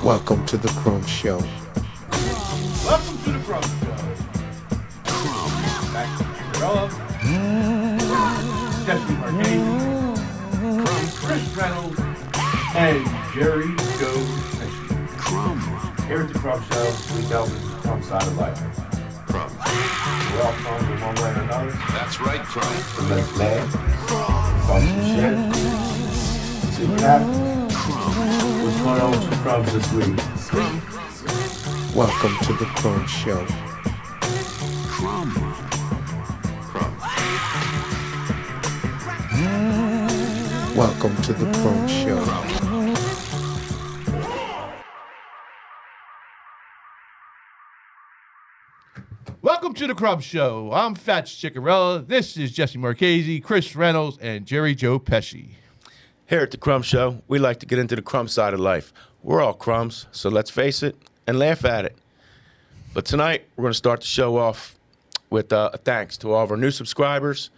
Welcome to the Crumb Show. Welcome to the Crumb Show. Back to Crumb. Jesse Marquez. Chris Reynolds. And Jerry Joe Pesci. Crumb. Here at the Crumb Show, we delve into the Crumb side of life. Crumb. We're all crumbs in one way or another. That's right, Crumb. So let's laugh. Talk some shit. See what happens. What's going on with the Crumbs this week? Crumb. Welcome to the Crumb Show. Crumb. Crumb. Welcome to the Crumb Show. Welcome to the Crumb Show. I'm Fats Ciccarella. This is Jesse Marchese, Chris Reynolds, and Jerry Joe Pesci. Here at the Crumb Show, we like to get into the crumb side of life. We're all crumbs, so let's face it and laugh at it. But tonight, we're going to start the show off with a thanks to all of our new subscribers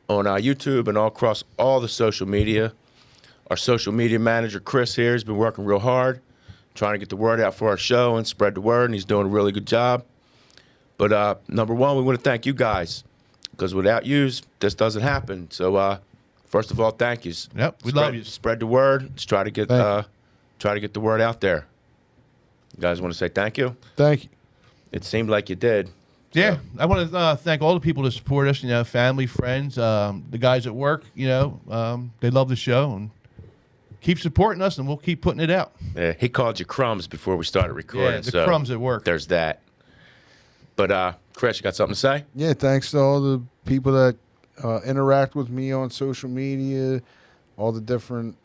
on YouTube and all across all the social media. Our social media manager, Chris, here, has been working real hard, trying to get the word out for our show and spread the word, and he's doing a really good job. But number one, we want to thank you guys, because without yous, this doesn't happen. So first of all, thank yous. Yep, we love you. Spread the word. Let's try to get the word out there. You guys want to say thank you? Thank you. It seemed like you did. Yeah, So, I want to thank all the people that support us, family, friends, the guys at work, they love the show and keep supporting us, and we'll keep putting it out. yeah, he called you Crumbs before we started recording. Yeah, the so crumbs at work. There's that. But Chris, you got something to say? Yeah, thanks to all the people that interact with me on social media, all the different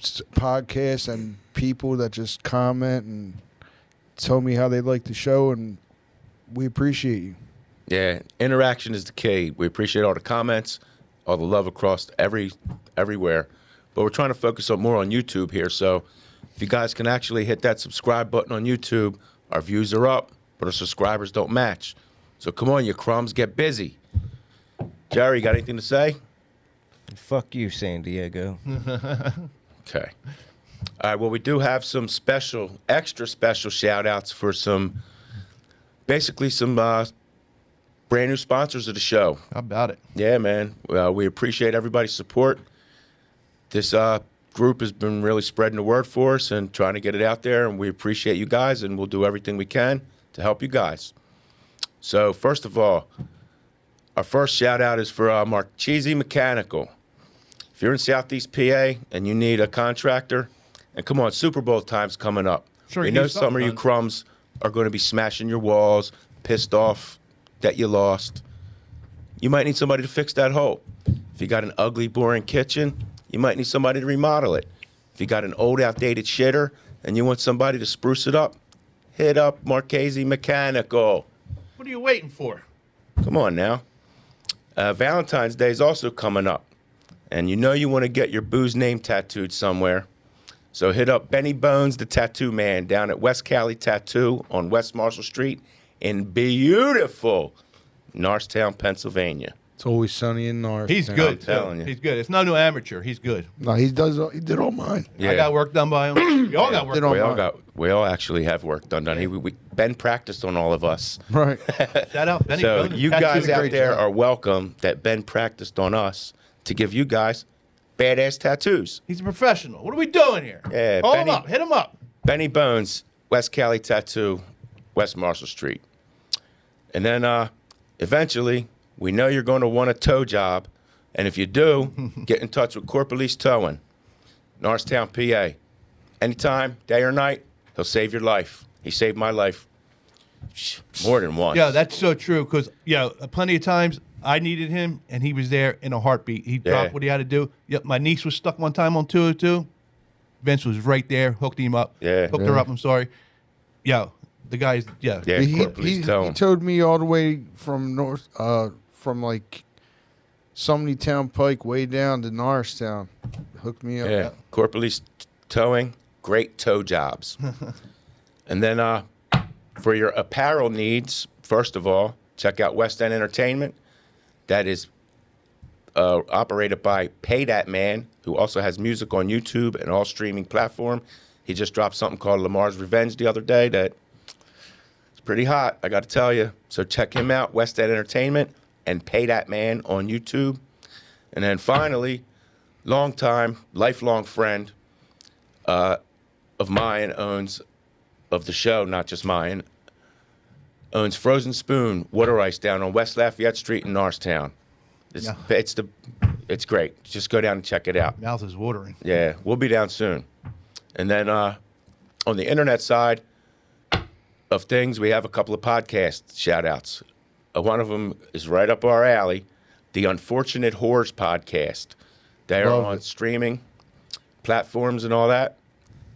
podcasts and people that just comment and tell me how they like the show, and we appreciate you. Yeah, interaction is the key. We appreciate all the comments, all the love across everywhere. But we're trying to focus more on YouTube here. So if you guys can actually hit that subscribe button on YouTube, our views are up, but our subscribers don't match. So come on, you crumbs, get busy. Jerry, you got anything to say? Fuck you, San Diego. Okay. All right, well, we do have some extra special shout-outs for some brand new sponsors of the show. How about it? Yeah, man. We appreciate everybody's support. This group has been really spreading the word for us and trying to get it out there, and we appreciate you guys, and we'll do everything we can to help you guys. So, first of all, our first shout-out is for Marchese Mechanical. If you're in Southeast PA and you need a contractor, and come on, Super Bowl time's coming up. Sure, we you know need some of you something crumbs are going to be smashing your walls, pissed off that you lost. You might need somebody to fix that hole. If you got an ugly, boring kitchen, you might need somebody to remodel it. If you got an old, outdated shitter and you want somebody to spruce it up, hit up Marchese Mechanical. What are you waiting for? Come on now. Valentine's Day is also coming up. And you want to get your boo's name tattooed somewhere. So hit up Benny Bones, the tattoo man, down at West Cali Tattoo on West Marshall Street in beautiful Norristown, Pennsylvania. It's always sunny in North. He's good, I'm telling too. you. He's good. It's no amateur. He's good. No, he did all mine. Yeah. I got work done by him. We all got work Did done. all We all actually have work done. Ben practiced on all of us. Right. Shout out, Benny. So Bones. you Tattoo. guys out great there job. are welcome that Ben practiced on us to give you guys badass tattoos. He's a professional. What are we doing here? Yeah, Call him Benny- up. Hit him up. Benny Bones, West Cali Tattoo, West Marshall Street. And then eventually, we know you're going to want a tow job. And if you do, get in touch with Corporalese Towing, Norristown, PA. Anytime, day or night, he'll save your life. He saved my life more than once. Yeah, that's so true. Because plenty of times I needed him, and he was there in a heartbeat. He dropped what he had to do. Yep, my niece was stuck one time on 202. Vince was right there, hooked him up. Yeah. Hooked her up. I'm sorry. Yeah, the guys. Yeah. Yeah, he Corporalese Towing. towed me all the way from from like Sumney Town Pike way down to Norristown. Hooked me up. Yeah, Corporalese Towing, great tow jobs. And then for your apparel needs, first of all, check out West End Entertainment. That is operated by Pay That Man, who also has music on YouTube and all streaming platform. He just dropped something called Lamar's Revenge the other day that is pretty hot, I got to tell you. So check him out, West End Entertainment, and Pay That Man on YouTube. And then finally, lifelong friend of mine of the show, not just mine, owns Frozen Spoon Water Ice down on West Lafayette Street in Norristown. It's great. Just go down and check it out. Mouth is watering. Yeah, we'll be down soon. And then on the internet side of things, we have a couple of podcast shout-outs. One of them is right up our alley, the Unfortunate Whores podcast. They're on streaming platforms and all that.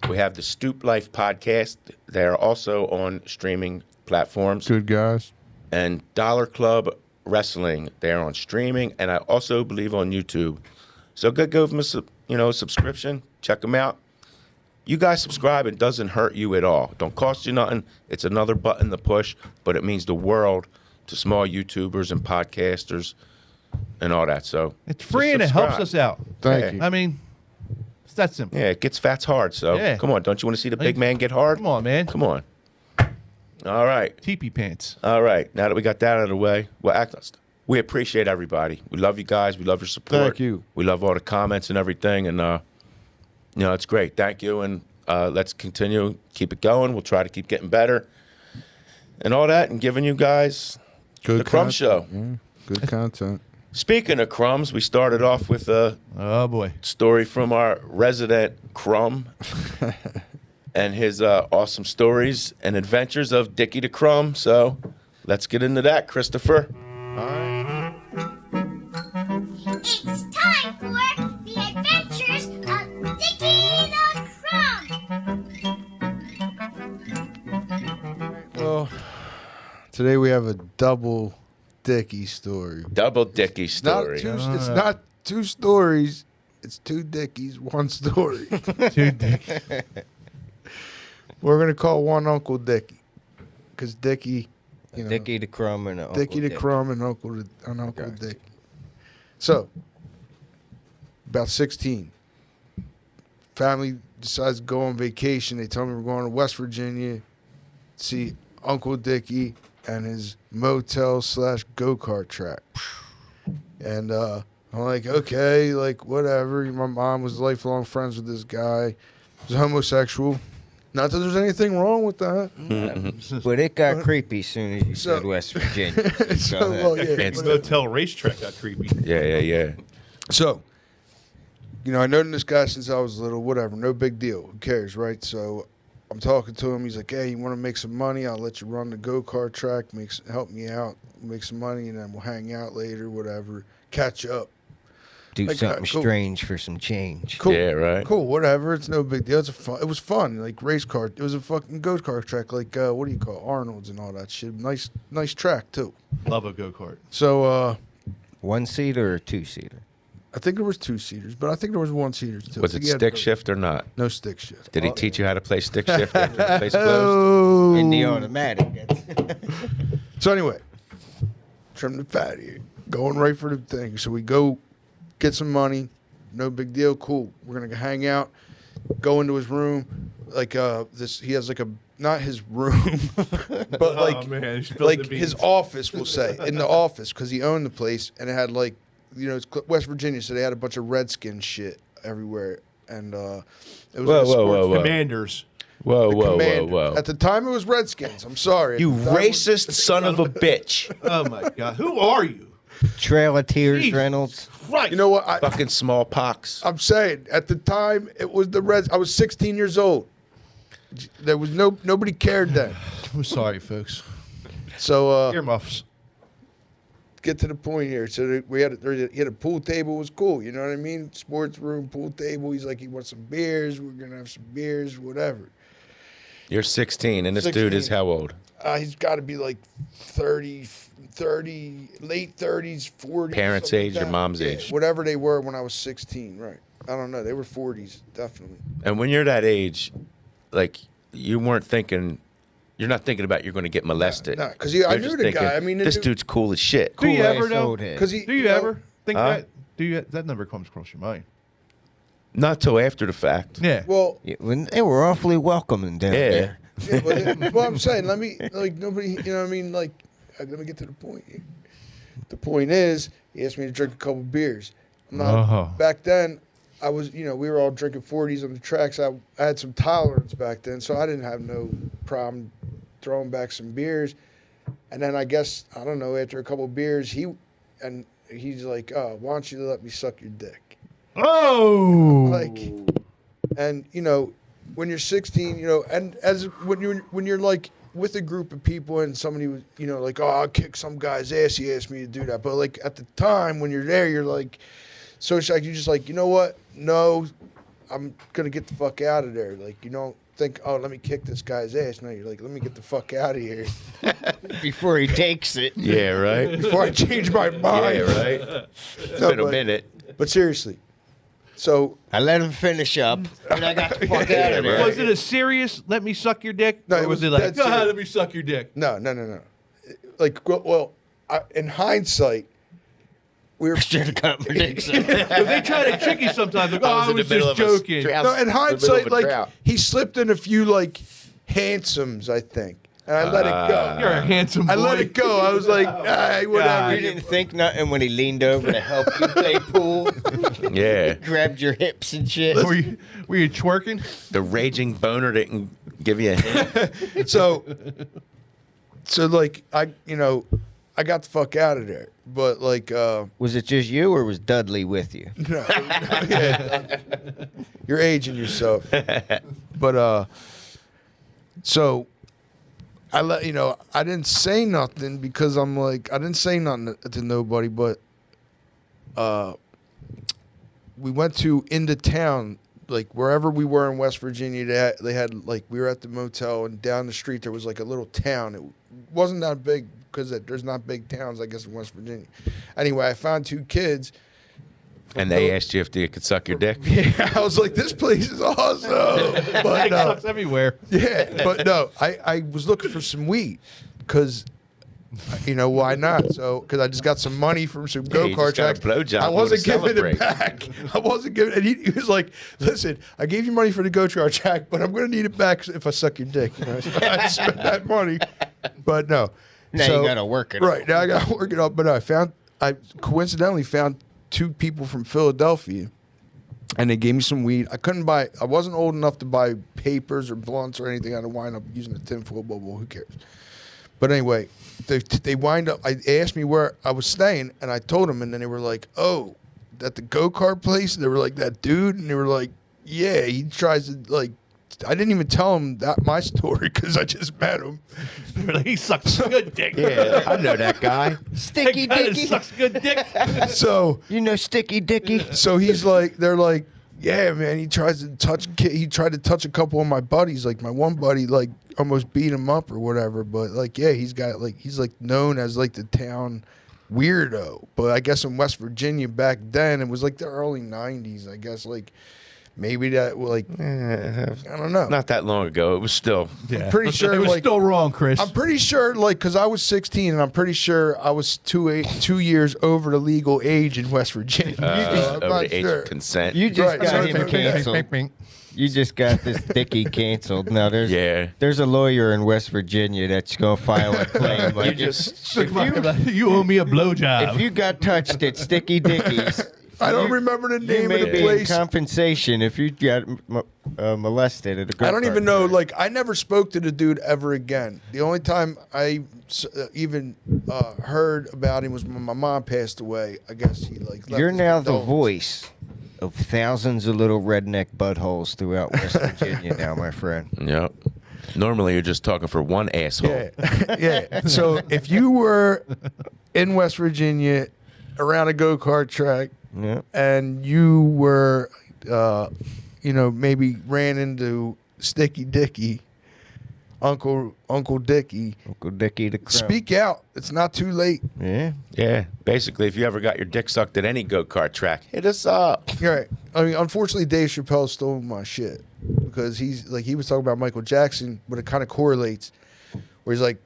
We have the Stoop Life podcast. They're also on streaming platforms. Good guys. And Dollar Club Wrestling. They're on streaming, and I also believe on YouTube. So go give them a subscription. Check them out. You guys subscribe. It doesn't hurt you at all. Don't cost you nothing. It's another button to push, but it means the world to small YouTubers and podcasters and all that. So It's free just and it helps subscribe. us out. Thank you. I mean, it's that simple. Yeah, it gets fats hard. So Yeah. come on. Don't you want to see the big man get hard? Come on, man. Come on. All right. Teepee pants. All right. Now that we got that out of the way, we appreciate everybody. We love you guys. We love your support. Thank you. We love all the comments and everything. And, it's great. Thank you. And let's continue. Keep it going. We'll try to keep getting better and all that and giving you guys the Crumb Show. Yeah, good content. Speaking of crumbs, we started off with a Oh, boy. story from our resident Crumb and his awesome stories and adventures of Dickie the Crumb. So let's get into that, Christopher. It's time for the adventures of Dickie the Crumb. Well, today we have a double Dickey story. Double Dickie story. It's not two stories. It's two Dickies, one story. Dude, Dick. We're gonna call one Uncle Dickey, because Dickey, Dickie the Crumb and Uncle Dickey the Dick. Crumb and Uncle Dickey. So, about 16, family decides to go on vacation. They tell me we're going to West Virginia, see Uncle Dickey and his motel / go-kart track. And I'm like, okay, like whatever. My mom was lifelong friends with this guy. He was homosexual. Not that there's anything wrong with that. But it got creepy as soon as you So- said West Virginia. So, Go ahead. well, yeah, It's The motel racetrack got creepy. Yeah. So, I known this guy since I was little, whatever, no big deal. Who cares, right? So I'm talking to him. He's like, hey, you want to make some money? I'll let you run the go-kart track, help me out, make some money, and then we'll hang out later, whatever, catch up. Do Like, something cool. strange for some change. Cool. Yeah, right. Cool, whatever. It's no big deal. It was fun, like race car. It was a fucking go-kart track, like, what do you call it? Arnold's and all that shit. Nice track, too. Love a go-kart. So, One-seater or two-seater? I think there was 2-seaters, but I think there was 1-seaters, too. Was I it think he had stick both. shift or not? No stick shift. Did he teach you how to play stick shift after the place closed? Oh. In the automatic. So anyway, trim the fat here. Going right for the thing. So we go get some money. No big deal. Cool. We're gonna hang out. Go into his room. Like this. He has like a not his room, but like man, you spilled like the his beans. office. We'll say in the office because he owned the place and it had like it's West Virginia, so they had a bunch of Redskin shit everywhere. And it was Whoa, a whoa, sports- whoa, whoa. Commanders. Whoa, whoa, Commanders. whoa, whoa. At the time, it was Redskins. I'm sorry. You At the time, it was- racist son of a bitch. Oh, my God. Who are you? Trail of Tears Jesus. Reynolds. Right. You know what? Fucking smallpox. I'm saying at the time it was the Reds. I was 16 years old. There was nobody cared then. I'm sorry, folks. So Earmuffs. get to the point here. So he had a pool table. It was cool. You know what I mean? Sports room, pool table. He's like, he wants some beers. We're gonna have some beers, whatever. You're 16, and this dude is 16. how old? He's got to be like 30, late 30s, 40s. Parents' something age like or that. mom's Yeah, age? whatever they were when I was 16. Right. I don't know. They were 40s, definitely. And when you're that age, like, you weren't thinking, you're not thinking about you're going to get molested. No, because I You're knew just the thinking, guy. I mean, this dude's cool as shit. Do you Cool-ass ever, though? old head. because he, Do you ever think Huh? that? That never comes across your mind. Not till after the fact. Yeah. Well, Yeah, when they were awfully welcoming down Yeah. there. yeah, but well, I'm saying, let me like nobody. You know what I mean? Like, let me get to the point. The point is, he asked me to drink a couple beers. I'm not, Back then, I was, we were all drinking 40s on the tracks. I had some tolerance back then, so I didn't have no problem throwing back some beers. And then I guess, I don't know, after a couple beers, he's like, "Oh, why don't you let me suck your dick?" Oh. Like, and when you're 16, and when you're like with a group of people and somebody was, like, "Oh, I'll kick some guy's ass," he asked me to do that. But like at the time when you're there, you're like, so it's like you're just like, you know what? No, I'm gonna get the fuck out of there. Like, you don't think, "Oh, let me kick this guy's ass." No, you're like, "Let me get the fuck out of here Before he takes it. Yeah, right? before I change my mind." Yeah, right? It's been a minute. But seriously, so I let him finish up, and I got the fuck out of there. Was it a serious "let me suck your dick"? No, or it was was it like, dead "Go ahead, serious." let me suck your dick"? no. Like, well, in hindsight, we were. Should have got my dick sucked. Because they try to trick you sometimes. Like, "Oh, I was just joking." No, in hindsight, like he slipped in a few like handsomes, I think, and I let it go. You're a handsome boy. I let it go. I was like, whatever. You didn't think nothing when he leaned over to help you play pool. Yeah. Grabbed your hips and shit. Were you twerking? The raging boner didn't give you a hint. So like I got the fuck out of there. But like, Was it just you, or was Dudley with you? no, yeah, you're aging yourself. But so I I didn't say nothing because I'm like, I didn't say nothing to nobody, but we went to into town, like wherever we were in West Virginia. They had like, we were at the motel, and down the street there was like a little town. It wasn't that big because there's not big towns, I guess, in West Virginia. Anyway, I found two kids. And they asked you if they could suck your dick? Yeah, I was like, this place is awesome. But Dick sucks everywhere. yeah, but no, I was looking for some weed because, why not? So, because I just got some money from some Yeah, you go-kart just got a tracks. blowjob, I you wasn't wanna giving it celebrate. back. I wasn't giving. And he was like, "Listen, I gave you money for the go-kart track, but I'm going to need it back if I suck your dick." So I spent that money, but no. Now So- you gotta work it. Right now, I got to work it up. But I coincidentally found two people from Philadelphia, and they gave me some weed. I wasn't old enough to buy papers or blunts or anything. I'd wind up using a tinfoil bubble. Who cares? But anyway, they wind up. I asked me where I was staying, and I told them, and then they were like, "Oh, at the go-kart place." They were like, "That dude," and they were like, "Yeah, he tries to like." I didn't even tell him my story because I just met him. He sucks good dick. Yeah, I know that guy. Sticky That guy that Dicky. sucks good dick. So You know Sticky Dicky? So he's like, they're like, "Yeah, man." He tried to touch a couple of my buddies. Like my one buddy, like almost beat him up or whatever. But like, yeah, he's like known as like the town weirdo. But I guess in West Virginia back then, it was like the early '90s. I guess like maybe that like I don't know. Not that long ago. It was still. Yeah. pretty sure it was like still wrong, Chris. I'm pretty sure like because I was 16 and I'm pretty sure I was 2 years over the legal age in West Virginia. So I'm Over not the age sure. of consent. You just Right, got so- him canceled. You just got this Dickey canceled. Now there's a lawyer in West Virginia that's gonna file a claim. Like you owe me a blowjob. if you got touched at Sticky Dickie's, I don't remember the you name may of the be in place. compensation if you got molested at a go-kart. I don't even know. Like, I never spoke to the dude ever again. The only time I even heard about him was when my mom passed away. I guess he like. Left You're his now the condolences. voice of thousands of little redneck buttholes throughout West Virginia now, my friend. Yep. Normally, you're just talking for one asshole. Yeah, yeah. So if you were in West Virginia around a go-kart track Yeah. and you were, maybe ran into Sticky Dicky, Uncle Dicky, Uncle Dickie the Crumb. speak out. It's not too late. Yeah. Yeah. Basically, if you ever got your dick sucked at any go-kart track, hit us up. Right. I mean, unfortunately, Dave Chappelle stole my shit because he was talking about Michael Jackson, but it kind of correlates. Where he's like,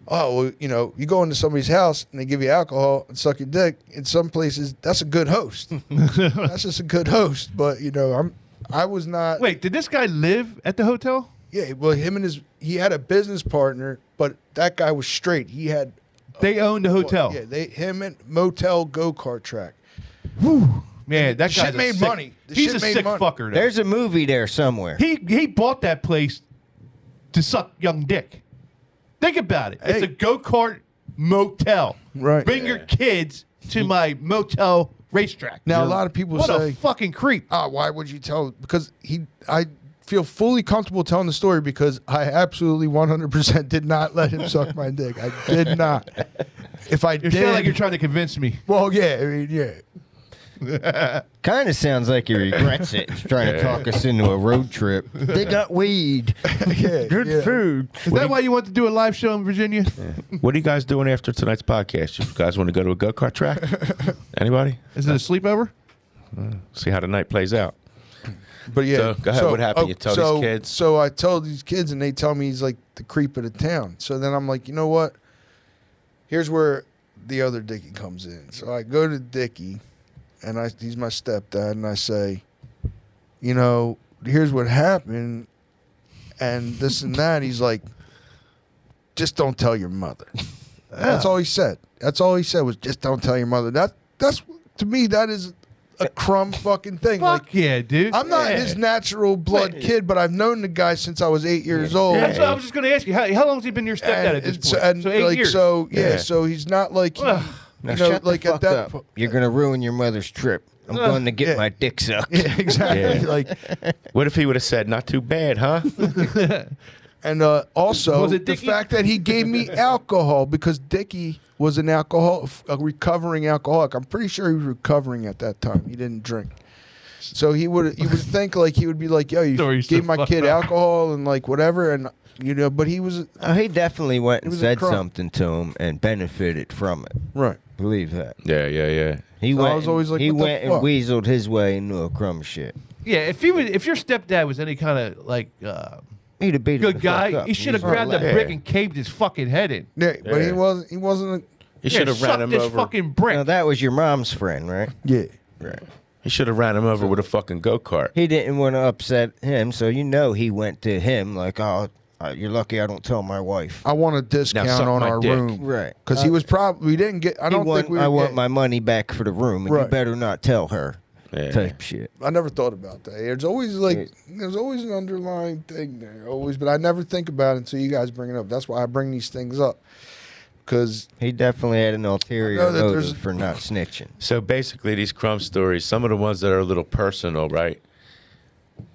oh, well, you know, you go into somebody's house and they give you alcohol and suck your dick. In some places, that's a good host. That's just a good host. But you know, I was not. Wait, did this guy live at the hotel? Yeah, well, he had a business partner, but that guy was straight. He had. They owned the hotel. Yeah, him and motel go-kart track. Whew. Man, that shit guy's made sick, money. The He's shit a made sick money. fucker. Though. There's a movie there somewhere. He bought that place to suck young dick. Think about it. It's Hey. a go-kart motel. Right. Bring your kids to my motel racetrack. Now, a lot of people what say, a fucking creep. why would you tell? Because I feel fully comfortable telling the story because I absolutely 100% did not let him suck my dick. I did not. If I You did, sound like you're trying to convince me. well, yeah, I mean, yeah. Kind of sounds like he regrets it. He's trying to talk us into a road trip. They got weed. Yeah, Good yeah. food. Is that why you want to do a live show in Virginia? What are you guys doing after tonight's podcast? You guys want to go to a go-kart track? Anybody? Is it a sleepover? See how the night plays out. But yeah, So, go ahead, what happened? You tell these kids? So I told these kids, and they tell me he's like the creep of the town. So then I'm like, you know what? Here's where the other Dickie comes in. So I go to Dickie, and he's my stepdad, and I say, you know, here's what happened, and this and that. He's like, just don't tell your mother. That's all he said. That's all he said was just don't tell your mother. That's to me that is a Crumb fucking thing. Fuck Like, yeah, dude. I'm not his natural blood kid, but I've known the guy since I was 8 years old. That's what I was just going to ask you. How long has he been your stepdad at this point? And So 8 like, years. So yeah, Yeah. so he's not like Ugh. Now you know, shut like the at fuck that up. po- You're gonna ruin your mother's trip. I'm going to get yeah. my dick sucked. yeah, exactly. Yeah. Like, What if he would have said, not too bad, huh? and also Was it the Dickie? fact that he gave me alcohol because Dickie was a recovering alcoholic. I'm pretty sure he was recovering at that time. He didn't drink. So you would think like he would be like, yo, you Story's gave so my fucked kid up. alcohol and like whatever, and you know, but he was Oh, he definitely went and was a said crumb. something to him and benefited from it. right. Believe that. Yeah. He So I went. was always like, he what the went and fuck? weaseled his way into a Crumb shit. yeah, if your stepdad was any kind of like He'd have beat him good the fuck guy, up. he should have He's grabbed a relaxed. brick and caved his fucking head in. Yeah, but Yeah. he wasn't. He should have ran suck him this over. fucking brick. Now that was your mom's friend, right? Yeah. Right. He should have ran him over with a fucking go-kart. He didn't want to upset him, so you know he went to him like, "Oh, you're lucky I don't tell my wife." I want a discount suck on my our dick. room. Right. Because he was probably, we didn't get, I don't think we I were want getting- my money back for the room, and you Right. better not tell her. Yeah. Type shit. I never thought about that. There's always like, there's always an underlying thing there, always, but I never think about it until you guys bring it up. That's why I bring these things up. Because, He definitely had an ulterior I know that there's- motive for not snitching. So basically, these Crumb stories, some of the ones that are a little personal, right?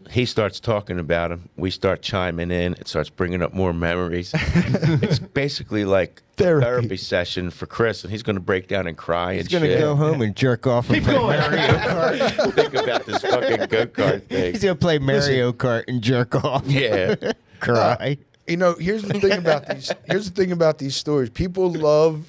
He starts talking about them. We start chiming in. It starts bringing up more memories. It's basically like a Therapy. therapy session for Chris, and he's going to break down and cry He's and gonna shit. go home and jerk off and play going. Mario Kart. Think about this fucking go-kart thing. He's gonna play Mario Kart and jerk off. Yeah. Cry. you know, here's the thing about these. Here's the thing about these stories. People love,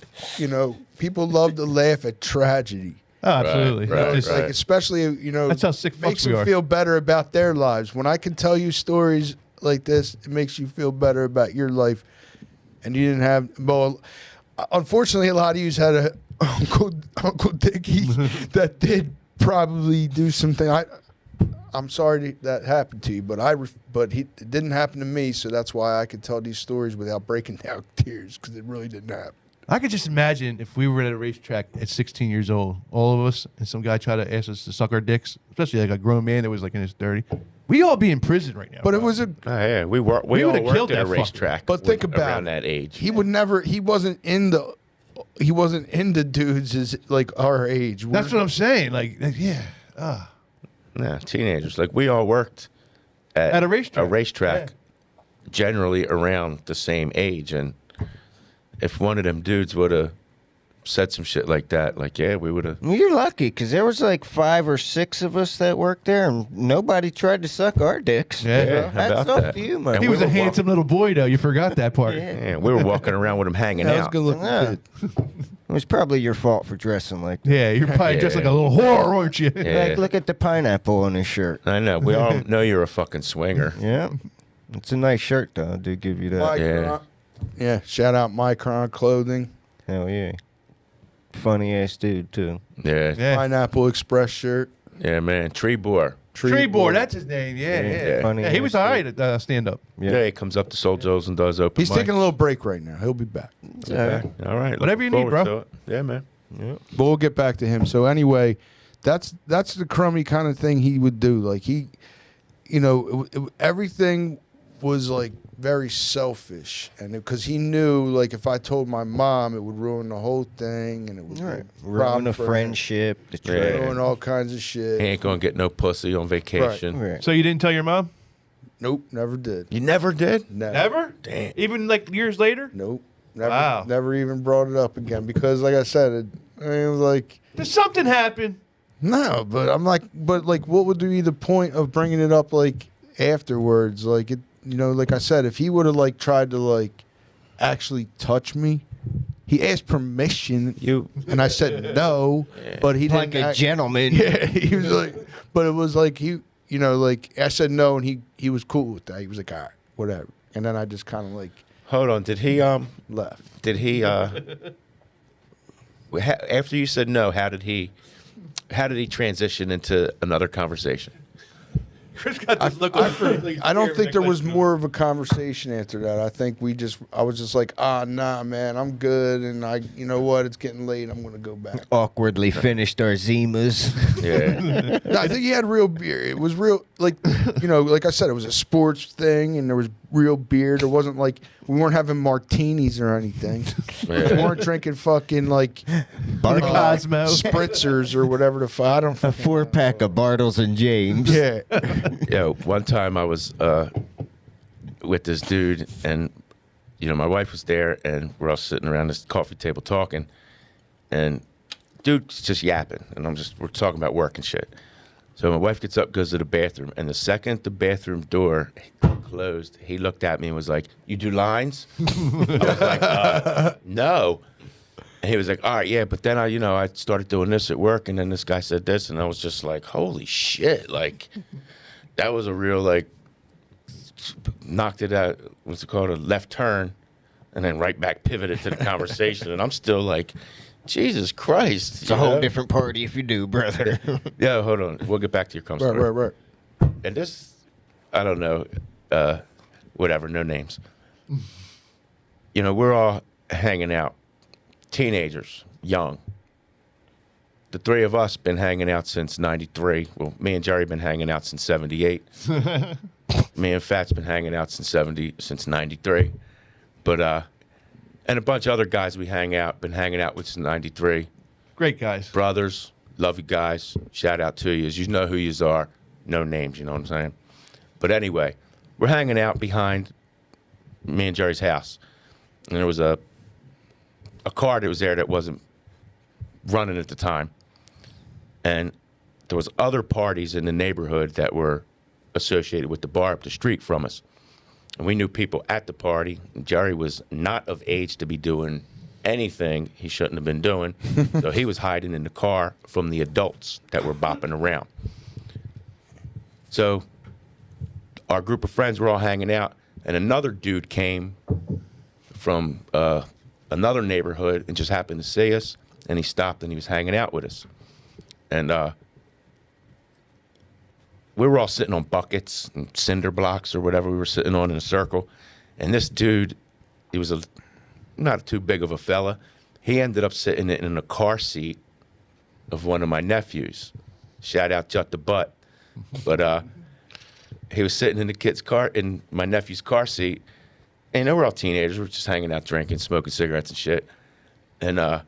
people love to laugh at tragedy. Oh, absolutely. right, Just- Like especially, That's how sick makes fucks we them are. feel better about their lives. When I can tell you stories like this, it makes you feel better about your life. And you didn't have, well, unfortunately, a lot of you had a Uncle Dickie that did probably do something. I'm sorry that happened to you, but it didn't happen to me, so that's why I could tell these stories without breaking down tears because it really didn't happen. I could just imagine if we were at a racetrack at 16 years old, all of us, and some guy tried to ask us to suck our dicks, especially like a grown man that was like in his 30s. We all be in prison right now. But bro. it was a. Oh, yeah, we all would've worked killed at a that fucker. racetrack. But think about around it. that age. He would never. He wasn't into dudes as like our age. That's what I'm saying. Like yeah. Yeah, teenagers. Like we all worked At a racetrack. A racetrack, generally around the same age, and if one of them dudes would have said some shit like that, like yeah, we would have. Well, you're lucky because there was like 5 or 6 of us that worked there, and nobody tried to suck our dicks. Yeah. Yeah, That's about up that. to you, man. And He we was a were handsome little boy, though. You forgot that part. Yeah, we were walking around with him hanging That was out. good looking Yeah. kid. It was probably your fault for dressing like that. Yeah, you're probably dressed like a little whore, aren't you? Yeah. Like, look at the pineapple on his shirt. I know. We all know you're a fucking swinger. Yeah. It's a nice shirt, though. I do give you that. Mike, Yeah. Yeah, shout out Micron Clothing. Hell yeah. Funny ass dude too. Yeah. Yeah. Pineapple Express shirt. Yeah, man. Trebor. Trebor, that's his name. Yeah. Funny Yeah, he was ass all right at stand up. Yeah. He comes up to Soul Joe's and does open He's mics. taking a little break right now. He'll be back. All right. Whatever you need, looking bro. forward to it. Yeah, man. But we'll get back to him. So anyway, that's the crummy kind of thing he would do. Like he, everything was like very selfish, and because he knew like if I told my mom, it would ruin the whole thing, and it would Ruin a friendship. ruin all kinds of shit. He ain't going to get no pussy on vacation. Right. So you didn't tell your mom? Nope, never did. You never did? Never? Damn. Even like years later? Nope. Never, Wow. Never even brought it up again because, like I said, it was like Did something happen? no. But I'm like, what would be the point of bringing it up like afterwards? Like it, like I said, if he would have like tried to like actually touch me, he asked permission. And I said no, but he Like didn't a gentleman. Yeah, he was like, but it was like he, like I said no, and he was cool with that. He was like, all right, whatever. And then I just kind of like Hold on. Did he left. Did he after you said no, how did he transition into another conversation? Chris got this look on his face like I don't scared. think there Next was question. more of a conversation after that. I think I was just like, nah, man, I'm good, and you know what, it's getting late. I'm gonna go back. Awkwardly finished our Zimas. Yeah. No, I think he had real beer. It was real, like like I said, it was a sports thing, and there was real beer. There wasn't like we weren't having martinis or anything. We weren't drinking fucking like Cosmo. spritzers or whatever the fuck. I don't. A 4-pack of Bartles and James. Yeah. Yeah, one time I was with this dude, and my wife was there, and we're all sitting around this coffee table talking, and dude's just yapping, and we're talking about work and shit. So my wife gets up, goes to the bathroom, and the second the bathroom door closed, he looked at me and was like, "You do lines?" I was like, "No." And he was like, "All right, yeah," but then I started doing this at work, and then this guy said this, and I was just like, "Holy shit!" Like, that was a real like, knocked it out. What's it called? A left turn, and then right back pivoted to the conversation, and I'm still like, Jesus Christ! It's a whole different party if you do, brother. Yeah, hold on. We'll get back to your story. Right. And this, I don't know, whatever, no names. We're all hanging out, teenagers, young. The three of us been hanging out since '93. Well, me and Jerry been hanging out since '78. Me and Fat's been hanging out since '93. But and a bunch of other guys we been hanging out with since '93. Great guys. Brothers, love you guys. Shout out to you. You know who you are. No names, you know what I'm saying? But anyway, we're hanging out behind me and Jerry's house. And there was a car that was there that wasn't running at the time. And there was other parties in the neighborhood that were associated with the bar up the street from us. And we knew people at the party. Jerry was not of age to be doing anything he shouldn't have been doing. So he was hiding in the car from the adults that were bopping around. So our group of friends were all hanging out, and another dude came from another neighborhood and just happened to see us, and he stopped and he was hanging out with us. And we were all sitting on buckets and cinder blocks or whatever we were sitting on in a circle. And this dude, he was not too big of a fella. He ended up sitting in a car seat of one of my nephews. Shout out Jut the Butt. But he was sitting in the kid's car, in my nephew's car seat. And they were all teenagers. We were just hanging out, drinking, smoking cigarettes and shit. And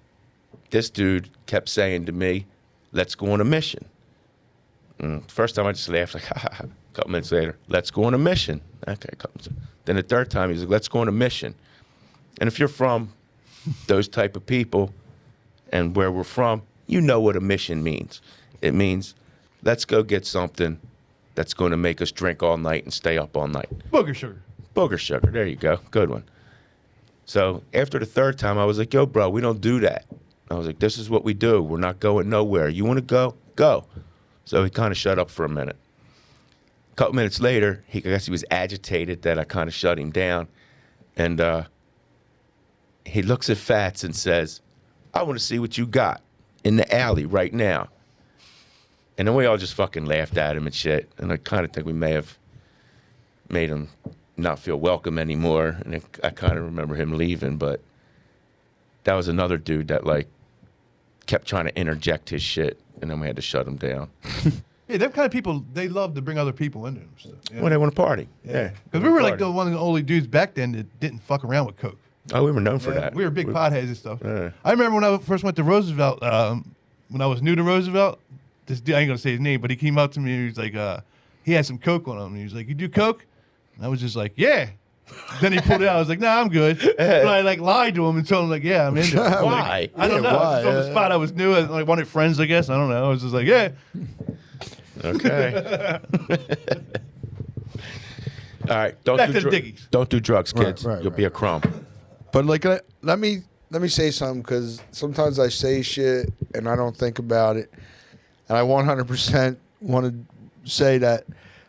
this dude kept saying to me, "Let's go on a mission." And first time I just laughed, like, ha ha ha. A couple minutes later, "Let's go on a mission." Okay, a couple minutes. Then the third time, he was like, "Let's go on a mission." And if you're from those type of people and where we're from, you know what a mission means. It means, let's go get something that's going to make us drink all night and stay up all night. Booger sugar. Booger sugar. There you go. Good one. So after the third time, I was like, "Yo, bro, we don't do that." I was like, "This is what we do. We're not going nowhere. You want to go? Go." So he kind of shut up for a minute. A couple minutes later, I guess he was agitated that I kind of shut him down. And he looks at Fats and says, I want to see what you got in the alley right now. And then we all just fucking laughed at him and shit. And I kind of think we may have made him not feel welcome anymore. And I kind of remember him leaving, but that was another dude that like kept trying to interject his shit, and then we had to shut him down. Yeah, them kind of people, they love to bring other people into them. So, yeah. When they want to party. Yeah. Because we were like one of the only dudes back then that didn't fuck around with coke. Oh, we were known for Yeah, that. we were big potheads and stuff. Yeah. I remember when I first went to Roosevelt, when I was new to Roosevelt, this dude, I ain't going to say his name, but he came up to me and he was like, he had some coke on him. And he was like, you do coke? And I was just like, yeah. Then he pulled it out. I was like, nah, I'm good. But I like lied to him and told him like, yeah, I'm into it. Why? I don't know. why? Just on the spot, I was new. I like, wanted friends, I guess. I don't know. I was just like, yeah. Okay. All right. Back to the Dickies. Don't do drugs, Right, kids. right, You'll be a crumb. But like, let me say something, because sometimes I say shit and I don't think about it, and I 100% want to say that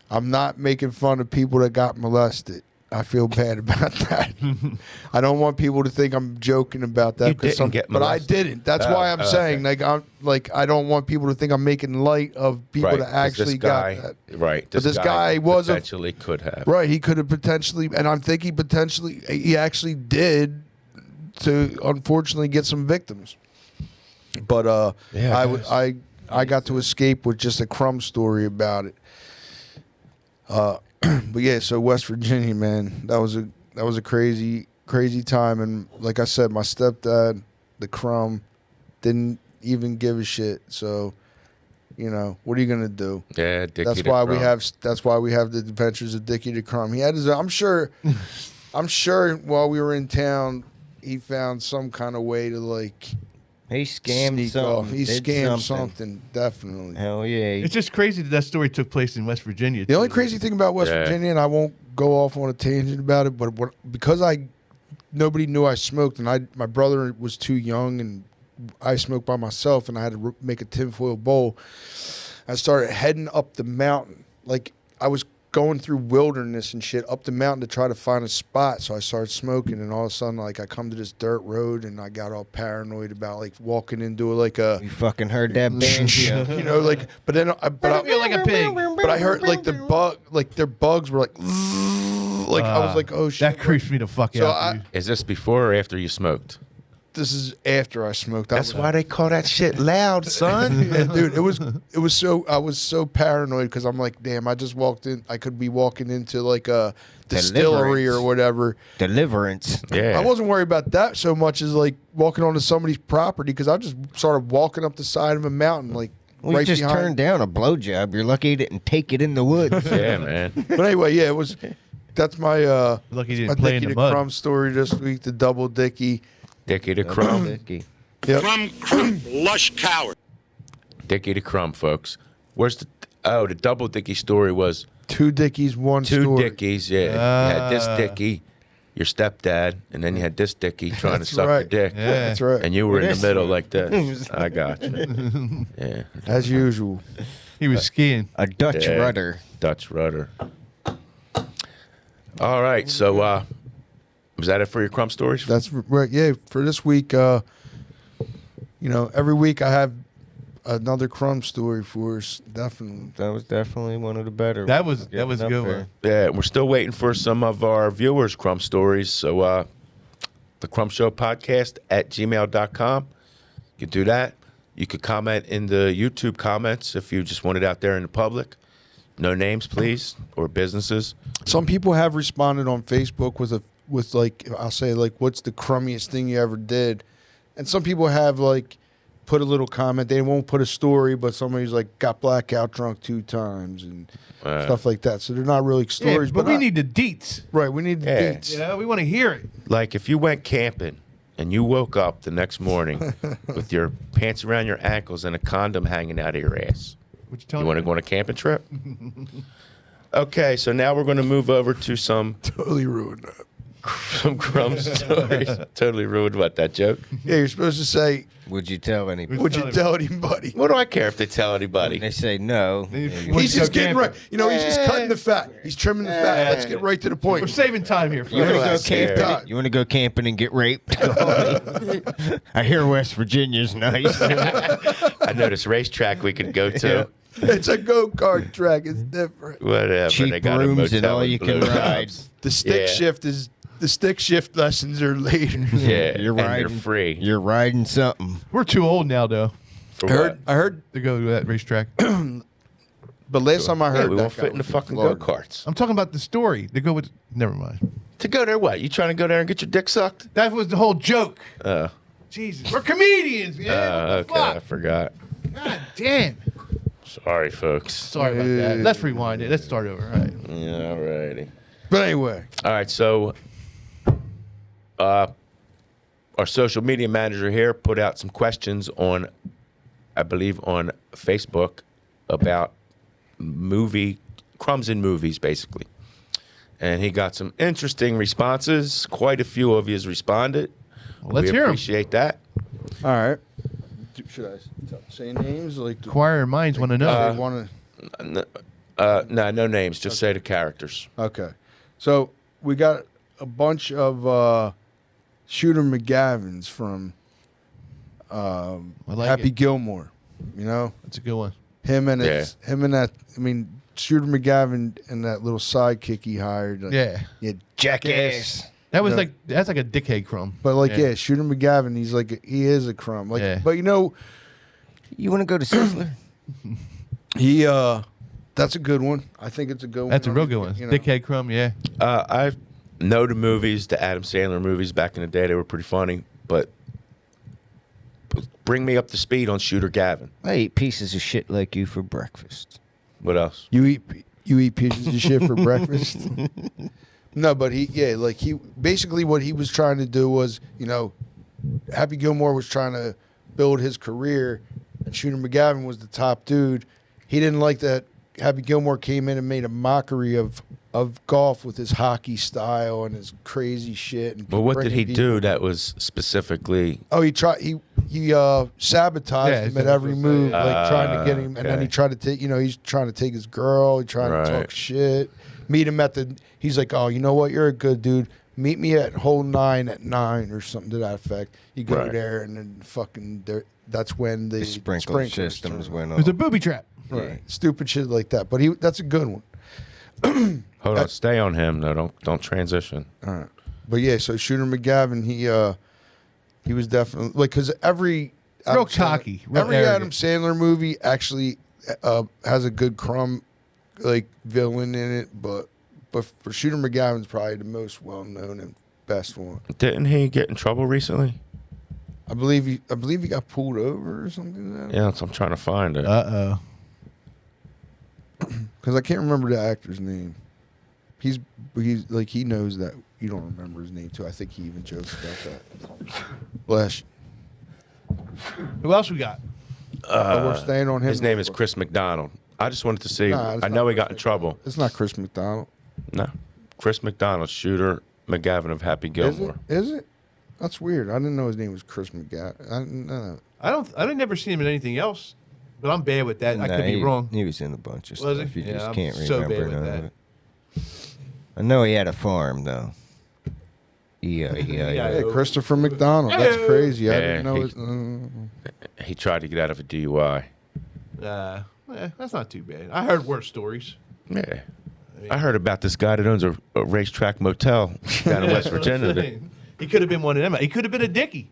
I'm not making fun of people that got molested. I feel bad about that. I don't want people to think I'm joking about that. You didn't get but I molested. didn't. That's why I'm saying okay. I don't want people to think I'm making light of people Right, that 'cause actually this guy, got that. Right. But this guy was potentially could have. Right, he could have potentially, and I'm thinking potentially he actually did to unfortunately get some victims. But Yeah, I got to escape with just a Crumb story about it. But yeah, so West Virginia, man, that was a crazy time, and like I said, my stepdad, the Crumb, didn't even give a shit. So, you know, what are you gonna do? Yeah, Dickie That's the why we have the Adventures of Dickie the Crumb. He had his. I'm sure while we were in town, he found some kind of way to like. He scammed sneak off. something. He did scammed something, definitely. Hell yeah. It's just crazy that story took place in West Virginia. The only crazy thing about West Virginia, and I won't go off on a tangent about it, but because nobody knew I smoked, and my brother was too young, and I smoked by myself, and I had to make a tinfoil bowl. I started heading up the mountain, like I was going through wilderness and shit up the mountain to try to find a spot. So I started smoking, and all of a sudden, like I come to this dirt road, and I got all paranoid about like walking into like a. You fucking heard that banjo. You know, like, but then, I feel like a pig. But I heard like their bugs were like I was like, oh shit. That creeps me the fuck out. Dude. Is this before or after you smoked? This is after I smoked. That's why they call that shit loud, son. Yeah, dude, it was so I was so paranoid because I'm like, damn, I just walked in. I could be walking into like a distillery or whatever. Deliverance. Yeah. I wasn't worried about that so much as like walking onto somebody's property, because I just started walking up the side of a mountain like. Well, right you just behind. turned down a blowjob. You're lucky you didn't take it in the woods. Yeah, man. But anyway, yeah, it was. That's my Lucky you my didn't play in Dickie the the mud. Crumb story this week. The double Dickie. Dickie the Crumb. Dickie. Yep. Crumb, lush coward. Dickie the Crumb, folks. Where's the double Dickie story was Two Dickies, one two story. Dickies, yeah. You had this Dickie, your stepdad, and then you had this Dickie trying to suck your dick. Yeah. That's right. And you were in the This middle one. like this. I got you. Yeah. As usual. He was skiing. A Dutch Yeah. rudder. Dutch rudder. All right, so was that it for your Crumb stories? That's right. Yeah, for this week, you know, every week I have another Crumb story for us. Definitely. That was definitely one of the better. That ones. was a Getting up good there. one. Yeah, we're still waiting for some of our viewers' Crumb stories. So the Crumb Show podcast at gmail.com. You can do that. You could comment in the YouTube comments if you just want it out there in the public. No names, please, or businesses. Some people have responded on Facebook with like, I'll say like, what's the crummiest thing you ever did? And some people have like put a little comment. They won't put a story, but somebody's like got blackout drunk 2 times and stuff like that. So they're not really stories. Yeah, but we need the deets. Right, we need the deets. You know, we want to hear it. Like if you went camping and you woke up the next morning with your pants around your ankles and a condom hanging out of your ass. You want to go on a camping trip? Okay, so now we're going to move over to some Totally ruined that. some Crumbs stories. Totally ruined that joke. Yeah, you're supposed to say, Would you tell anybody? would you tell anybody? What do I care if they tell anybody? When they say no. He's just getting right. You know, he's just cutting the fat. He's trimming the fat. Let's get right to the We're point. saving time here, You want to folks. go camping? You want to go camping and get raped? I hear West Virginia's nice. I know this racetrack we could go to. It's a go-kart track. It's different. Whatever. Cheap they got a rooms and motel all in you can Blue ride. House. The stick shift lessons are later. Yeah, You're and riding. they're free. You're riding something. We're too old now, though, For I heard, to go to that racetrack. but last time I what? heard, Yeah, we that won't guy fit in the was fucking Florida. go-karts. I'm talking about the story. To go with. Never mind. To go there, what? You trying to go there and get your dick sucked? That was the whole joke. Oh, Jesus, we're comedians, man. What the okay. I fuck? forgot. God damn. Sorry, folks. Sorry about that. Let's rewind it. Let's start over. All right. Yeah, alrighty. But anyway, All right, so our social media manager here put out some questions on, I believe, on Facebook about crumbs in movies, basically. And he got some interesting responses. Quite a few of you has responded. Well, let's we hear 'em. appreciate that. all right. Should I say names? Like, Inquiring minds want to know. they want No names. Just say the characters. to. Okay. So we got a bunch of Shooter McGavins from like Happy it. Gilmore. You know, That's a good one. him and that. I mean, Shooter McGavin and that little sidekick he hired. Like, Yeah. jackass. That was No. that's like a dickhead crumb. But like, Yeah. yeah, Shooter McGavin, he is a crumb. Like, Yeah. but you know, You want to go to Sizzler? he that's a good one. I think it's a good one. That's a real good one. You know. Dickhead crumb, yeah. I know the movies, the Adam Sandler movies back in the day. They were pretty funny, but bring me up to speed on Shooter Gavin. I eat pieces of shit like you for breakfast. What else? You eat pieces of shit for breakfast. No, but he basically what he was trying to do was, you know, Happy Gilmore was trying to build his career, and Shooter McGavin was the top dude. He didn't like that Happy Gilmore came in and made a mockery of golf with his hockey style and his crazy shit. And Well, what did he bringing do people- that was specifically? Oh, he sabotaged Yeah, him that's at what I every was move, saying. like trying to get him, and then okay. he tried to take, he's trying to take his girl, he tried to Right. talk shit, meet him he's like, oh, you know what, you're a good dude, meet me at hole 9 at 9 or something to that effect. You go Right. there, and then that's when the The sprinkler sprinklers systems turn went It was a off. booby trap. on. Right. Stupid shit like that, but that's a good one. Hold on, stay on him. No, don't transition. All right. But yeah, so Shooter McGavin, he was definitely like, because every Real Adam Sandler- cocky, real every arrogant. Adam Sandler movie actually has a good Crumb like villain in it, but for Shooter McGavin's probably the most well known and best one. Didn't he get in trouble recently? I believe he got pulled over or something like that. Yeah, that's what I'm trying to find it. Uh-oh. Because I can't remember the actor's name. He's like, he knows that you don't remember his name too. I think he even jokes about that. Flash. Who else we got? But we're staying on him. His name is Chris McDonald. I just wanted to see. Nah, it's I not know he Chris got in trouble. It's not Chris McDonald. No, Chris McDonald, Shooter McGavin of Happy Gilmore. Is it? That's weird. I didn't know his name was Chris McGavin. I didn't never see him in anything else, but I'm bad with that. I Nah, could be wrong. He was in a bunch of Was stuff. he? You Yeah, just I'm can't so remember bad with none that. of it. I know he had a farm though. Yeah. Yeah, Christopher McDonald. That's Hey. crazy. I Yeah, didn't know. He tried to get out of a DUI. That's not too bad. I heard worse stories. Yeah. I heard about this guy that owns a racetrack motel down in West Virginia. that- He could have been one of them. He could have been a Dickie.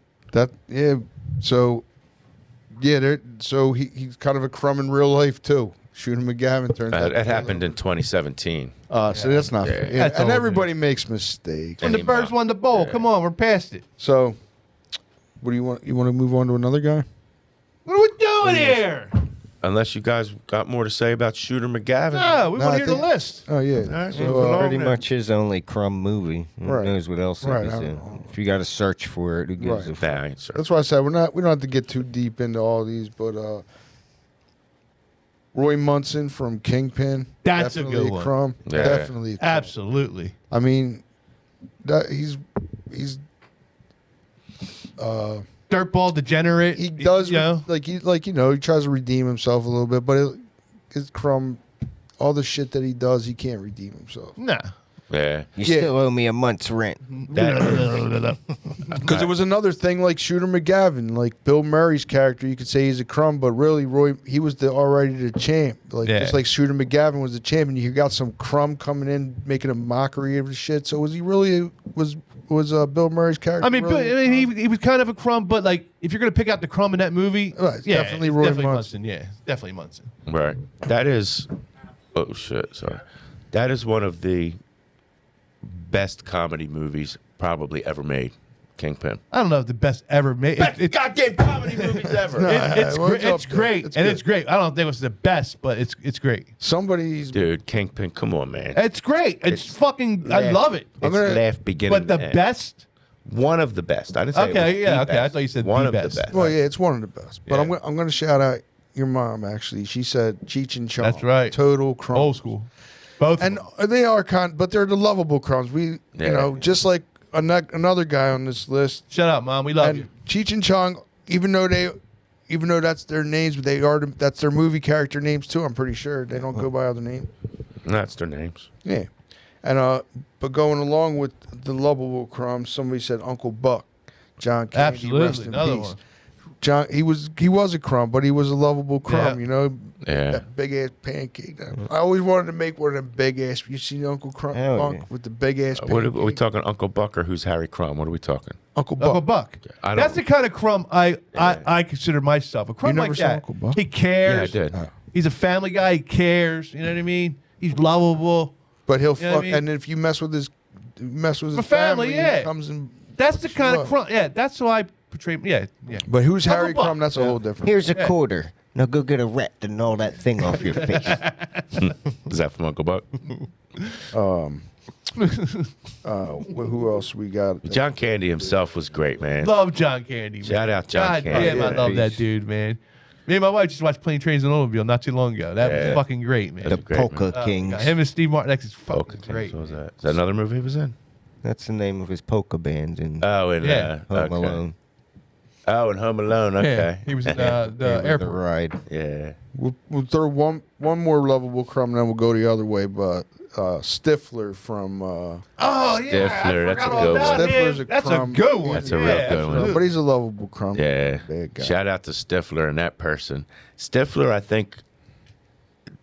So he's kind of a Crumb in real life too. Shooter McGavin turns out. That happened in 2017. So that's not fair. Yeah, That's and all everybody makes mistakes. When the Anymore. Birds won the bowl. Come on, we're past it. So, what do you want? You want to move on to another guy? What are we doing here? Unless you guys got more to say about Shooter McGavin. No, we No, want I to hear the think- list. Oh yeah. right, So, move along. Pretty then. much his only Crumb movie. Who Right. knows what else Right, he was I in? don't know. If you got to search for it, who gives Right. a fuck? Nah, I ain't certain. that's why I said we don't have to get too deep into all these, but Roy Munson from Kingpin. That's a definitely good one. Crumb. Yeah. Definitely. A Crumb. Absolutely. I mean, he's Dirtball degenerate. he does You know? he tries to redeem himself a little bit, but his Crumb, all the shit that he does, he can't redeem himself. Nah. Yeah. You Yeah. still owe me a month's rent. Because it was another thing like Shooter McGavin, like Bill Murray's character. You could say he's a Crumb, but really he was already the champ. Like Yeah. just like Shooter McGavin was the champ, and you got some Crumb coming in making a mockery of the shit. So was he really was Bill Murray's character? I mean, really, he was kind of a Crumb, but like if you're gonna pick out the Crumb in that movie, Right, it's yeah, definitely it's Roy definitely Munson. Yeah, definitely Munson. Right. That is. Oh shit! Sorry. That is one of the best comedy movies probably ever made. Kingpin. I don't know if the best ever made. It's goddamn comedy movies ever. it's well, it's it's up there. great, It's and good. it's great. I don't think it's the best, but it's great. somebody's. Dude, Kingpin, come on, man. It's great. It's fucking. I love it. It's laugh beginning. But the to end. best. One of the best. I didn't say. Okay, it was yeah, the okay. Best. I thought you said one the of best. the best. Well, yeah, it's one of the best. But Yeah. I'm going to shout out your mom. Actually, she said Cheech and Chong. That's right. Total Crumb. Old school. Both. And they are but they're the lovable Crumbs. Yeah. Just like another guy on this list. Shut up, Mom. We love And you. Cheech and Chong, even though that's their names, but that's their movie character names too. I'm pretty sure they don't go by other names. That's their names. Yeah, and but going along with the lovable Crumbs, somebody said Uncle Buck, John Candy, rest Absolutely. in Another peace. one. John, he was a Crumb, but he was a lovable Crumb. Yeah. You know, Yeah. that big ass pancake. I always wanted to make one of them big ass. You seen Uncle Crumb Hell Bunk yeah. with the big ass pancake? What are we talking? Uncle Buck or who's Harry Crumb? What are we talking? Uncle Buck. Uncle Buck. I don't- That's the kind of Crumb I consider myself. A Crumb never like saw that. Uncle Buck? He cares. Yeah, I did. He's a family guy. He cares. You know what I mean? He's lovable. But he'll You know what fuck, I mean? and if you mess with his For family, family, yeah. he comes in. That's the kind of Look. Crumb. Yeah, that's how I portray. Yeah, yeah. But who's Uncle Harry Buck. Crumb? That's a whole different. Here's a quarter. Now go get a rat and all that thing off your face. Is that from Uncle Buck? Who else we got? John Candy himself was great, man. Love John Candy. Man. Shout out John God Candy. damn, I Yeah. love that Peace. dude, man. Me and my wife just watched Plane, Trains, and Automobile not too long ago. That Yeah. was fucking great, man. The great, Polka Oh, Kings. God. Him and Steve Martin, that's just fucking Polka Kings, great. what was that? Is that another movie he was in? That's the name of his polka band in Oh, in Yeah. Home okay. Alone. Oh, in Home Alone. Yeah, Okay. he was in They the were the airport. ride. Yeah. We'll throw one more lovable Crumb, and then we'll go the other way. But Stifler from. Oh yeah, Stifler, I that's a forgot good all about one. Stifler's him. a That's Crumb. a good one. That's a real Yeah, good one. absolutely. But he's a lovable Crumb. Yeah. Bad guy. Shout out to Stifler and that person. Stifler, I think,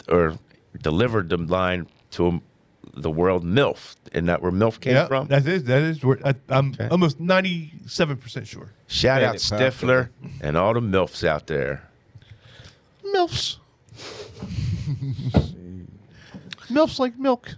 or delivered the line to the world MILF. Isn't that where MILF came Yeah, from? that is. I'm almost 97% sure. Shout Made out it Stifler and all the MILFs out there. Milfs. Milfs like milk.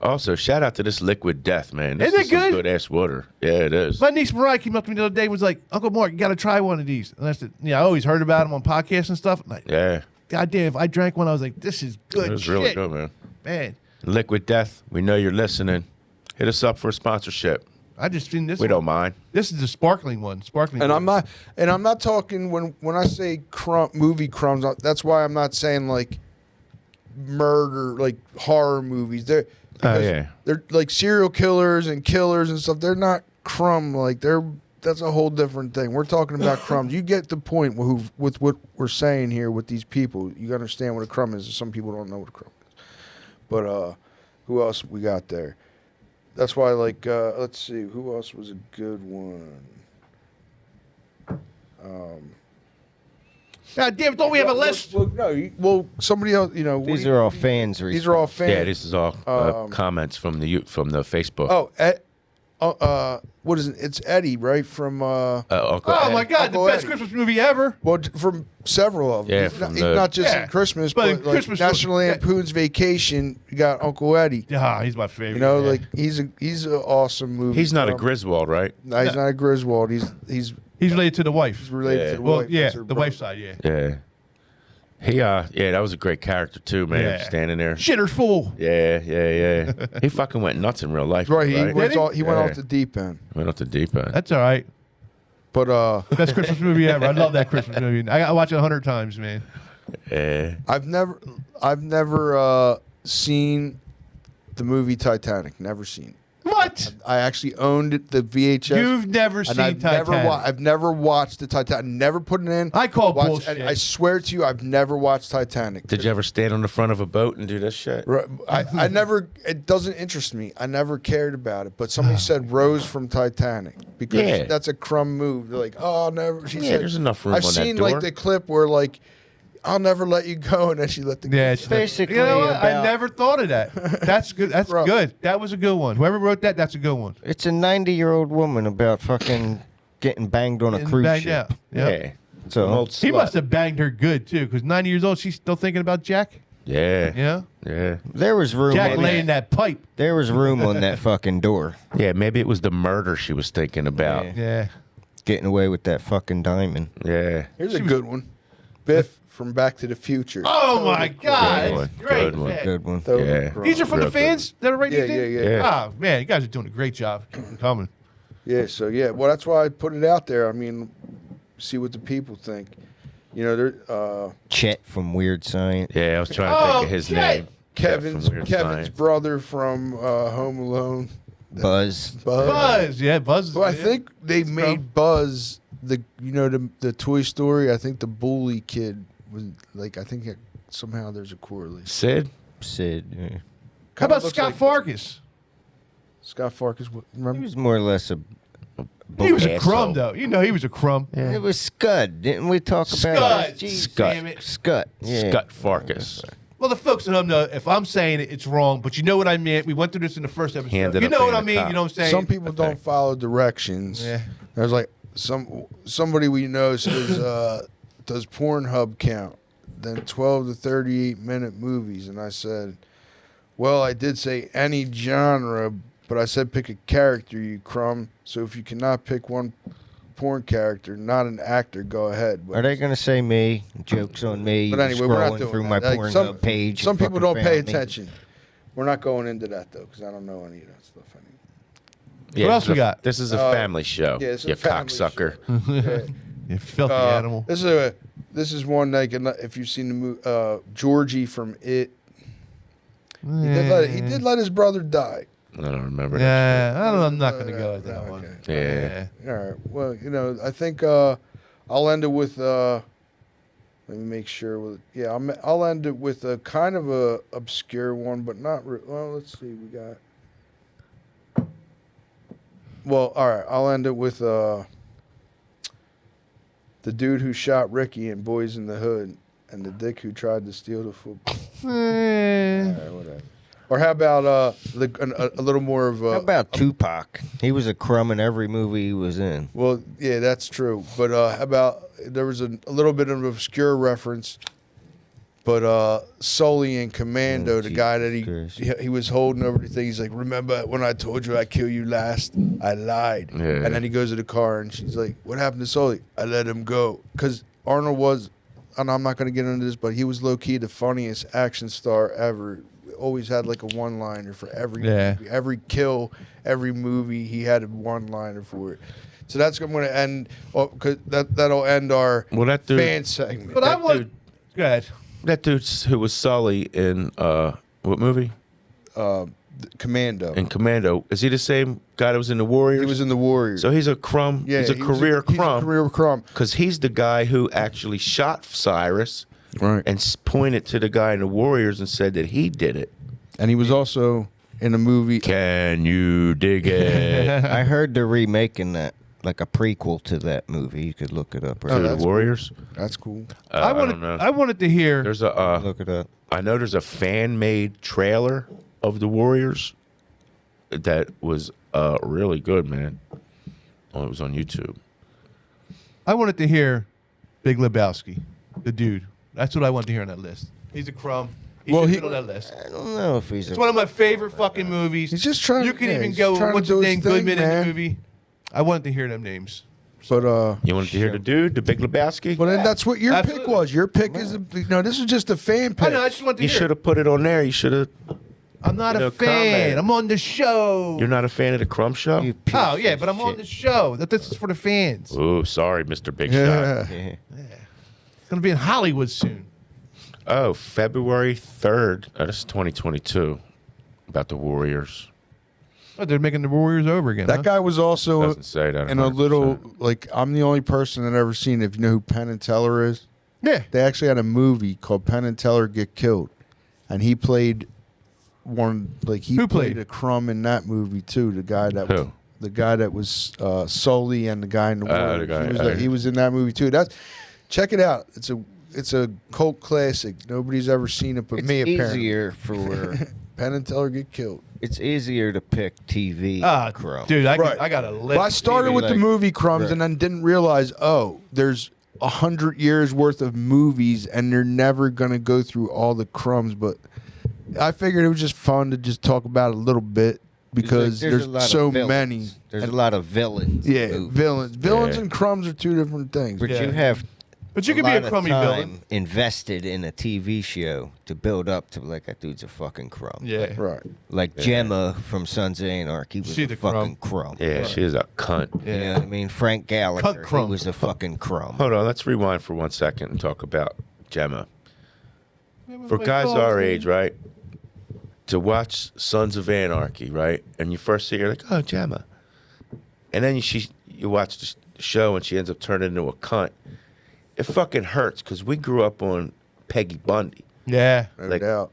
Also, shout out to this Liquid Death, man. This Isn't is it some good? good ass water. Yeah, it is. My niece Mariah came up to me the other day and was like, Uncle Mark, you got to try one of these. And I said, yeah, I always heard about them on podcasts and stuff. And I, Yeah, God damn, if I drank one, I was like, this is good it was shit. really good, man. Man, Liquid Death, we know you're listening. Hit us up for a sponsorship. I just seen this We one. don't mind. This is the sparkling one. Sparkling And one. I'm not talking when I say movie Crumbs. That's why I'm not saying like murder, like horror movies. They're yeah. they're like serial killers and killers and stuff. They're not Crumb. Like that's a whole different thing. We're talking about Crumbs. You get the point with what we're saying here with these people. You understand what a Crumb is. Some people don't know what a Crumb is. But who else we got there? That's why, like, let's see, who else was a good one? God damn it, don't we have a list? Well, somebody else, you know. These are all fans. These are all fans. Yeah, this is all comments from the Facebook. What is it? It's Eddie, right? From Uncle Oh Ed. my God, Uncle the best Eddie. Christmas movie ever. well, from several of them. Yeah, he's from he's the- not just Yeah, in Christmas, but but in like Christmas- National yeah. Lampoon's Vacation. You got Uncle Eddie. Yeah, he's my favorite. You know, man. like he's an awesome movie. He's not a Crumb. Griswold, right? No, he's not a Griswold. He's he's related to the wife. related Yeah. to the Well, wife. yeah, That's her the brother. wife's side, yeah. Yeah. Yeah, that was a great character too, man. Yeah. Standing there. Shitter's fool. Yeah. He fucking went nuts in real life. Right, he went he? off. He went Yeah. off the deep end. Went off the deep end. That's all right. But Best Christmas movie ever. I love that Christmas movie. I watch it 100 times, man. Yeah. I've never seen the movie Titanic. Never seen it. What? What? I actually owned the VHS. You've never and seen I've Titanic. I've never watched the Titanic. Never put it in. I call Watch- bullshit. and I swear to you, I've never watched Titanic. Did you ever stand on the front of a boat and do this shit? I never. It doesn't interest me. I never cared about it. But somebody said Rose from Titanic because Yeah. that's a Crumb move. They're like, oh, never. She Yeah, said, there's enough room I've on that seen door. like the clip where like, I'll never let you go, and then she let the Yeah, kid it's go. Basically You know what? I about- never thought of that. That's good. That's Bro. good. That was a good one. Whoever wrote that, that's a good one. It's a 90-year-old woman about fucking getting banged on a Getting cruise banged ship. out. Yep. Yeah. So An old He slut. must have banged her good too, because 90 years old, she's still thinking about Jack. Yeah. Yeah, Yeah. there was room. Jack on laying that. that pipe. There was room on that fucking door. Yeah, maybe it was the murder she was thinking about. Yeah. Yeah. Getting away with that fucking diamond. Yeah. Here's a good one. Biff from Back to the Future. Oh my God, Good one. it's great. Good one. man. Good one. Totally Yeah. Crumb. These are from Real the fans that are writing Yeah, these yeah, in? yeah. Yeah. Oh man, you guys are doing a great job. Keep them coming. Yeah, so yeah, well, that's why I put it out there. I mean, see what the people think. You know, they're Chet from Weird Science. Yeah, I was trying to think of his Okay. name. Kevin's From Weird Kevin's Science. brother from Home Alone. Buzz. Buzz, yeah, Buzz. Well, I yeah. think they made Buzz the Toy Story. I think the bully kid was like I think somehow there's a correlation. Sid? Sid. Yeah. How Kinda about looks Scott like- Farkas? Scott Farkas, He remember? was more or less a. He was a Asshole. crumb, though. You know, he was a crumb. It was Scud. Didn't we talk about Scud. it? Jeez. Scud. Damn it. Scud. Yeah. Scott Farkas. Well, the folks at home know if I'm saying it, it's wrong, but you know what I meant. We went through this in the first episode. Handed You up know what being I a mean? cop. You know what I'm saying? Some people don't follow directions. Yeah. There's like somebody we know says does Pornhub count? Then 12 to 38-minute movies, and I said, well, I did say any genre, but I said pick a character, you crumb. So if you cannot pick one porn character, not an actor, go ahead. But, Are they going to say me? Jokes on me? but anyway, we're not scrolling doing through that. my Like, Pornhub page. Some and people fucking don't pay found me. attention. We're not going into that though, because I don't know any of that stuff anymore. Yeah, What else this we is a- got? This is a family show. Yeah, it's a you family cocksucker. Yeah. You filthy animal. This is one like if you've seen the movie Georgie from It. He did let his brother die. I don't remember that. Yeah, I don't know. I'm not going to go with that Okay. one. Yeah. All right. Well, you know, I think I'll end it with. Let me make sure. I'll end it with a kind of a obscure one, but not. Well, let's see. We got. Well, all right. I'll end it with the dude who shot Ricky in Boys in the Hood, and the dick who tried to steal the football. All right, whatever. Or how about a little more of How about Tupac? He was a crumb in every movie he was in. Well, yeah, that's true. But how about there was a little bit of an obscure reference, but Sully in Commando, Oh, the guy that Jesus he was holding over the thing. He's like, "Remember when I told you I'd kill you last? I lied." Yeah. And then he goes to the car and she's like, "What happened to Sully? I let him go." Because Arnold was, and I'm not going to get into this, but he was low key the funniest action star ever. Always had like a one-liner for every movie. Every kill, every movie, he had a one-liner for it. So that's I'm going to end. Cause that'll end our Well, that dude, fan segment. But I That want. dude- Go ahead. that dude who was Sully in what movie? Commando. In Commando. Is he the same guy that was in the Warriors? He was in the Warriors. So he's a crumb. Yeah, he's a he was career he's a crumb. career crumb. Because he's the guy who actually shot Cyrus Right. and pointed to the guy in the Warriors and said that he did it. And he was also in a movie. Can you dig it? I heard they're remaking that, like a prequel to that movie. You could look it up. Or To the that's Warriors? That's cool. I don't know. wanted to hear. There's a. look it up. I know there's a fan-made trailer of the Warriors that was really good, man. Oh, it was on YouTube. I wanted to hear Big Lebowski, the dude. That's what I wanted to hear on that list. He's a crumb. He Well, should he- have been on that list. I don't know if he's It's one of my favorite fucking movies. He's just trying. You can yeah, even he's go. trying to What's do his his name? thing, Goodman in the man. movie. I wanted to hear them names. But You wanted to hear the dude, the Big Lebowski? then that's what your pick Absolutely. was. Your pick is no. This is just a fan pick. I know. I just wanted to You hear. should have put it on there. You should have. I'm not you know, a fan. comment. I'm on the show. You're not a fan of the Crumb Show? You piece Oh yeah, of but I'm on shit. the show. This is for the fans. It's Oh, sorry, Mr. Big Shot. Yeah. Yeah. gonna be in Hollywood soon. Oh, February 3rd. This is 2022. About the Warriors. Oh, they're making the Warriors over again. That guy was also Doesn't say that. in a 100%. little like I'm the only person that ever seen it. If you know who Penn and Teller is, Yeah. they actually had a movie called Penn and Teller Get Killed, and he played one like he Who played played? a Crumb in that movie too. The guy that Who? the guy that was Sully and the guy in the Warriors. the guy, He was in that movie too. Check it out. It's a cult classic. Nobody's ever seen it but It's me. Apparently, easier for Penn and Teller Get Killed. it's easier to pick TV. Crumb. Dude, I Right. got a list. Well, I started with the like- movie Crumbs Right. and then didn't realize, there's 100 years worth of movies and they're never gonna go through all the Crumbs. But I figured it was just fun to just talk about it a little bit because a there's lot of so villains. many. There's And- a lot of villains. Yeah, movies. villains Yeah. and Crumbs are two different things. But Yeah. you have But you a could be a lot of crummy time villain. invested in a TV show to build up to like that dude's a fucking crumb. Yeah. Right. Like Gemma from Sons of Anarchy was She a the fucking crumb. Yeah, she is a cunt. You know what I mean? Frank Gallagher, he crumb. was a fucking crumb. Hold on, let's rewind for 1 second and talk about Gemma. For guys our age, right? To watch Sons of Anarchy, right? And you first see her like, oh, Gemma. And then you watch the show and she ends up turning into a cunt. It fucking hurts because we grew up on Peggy Bundy. Yeah. No Like- doubt.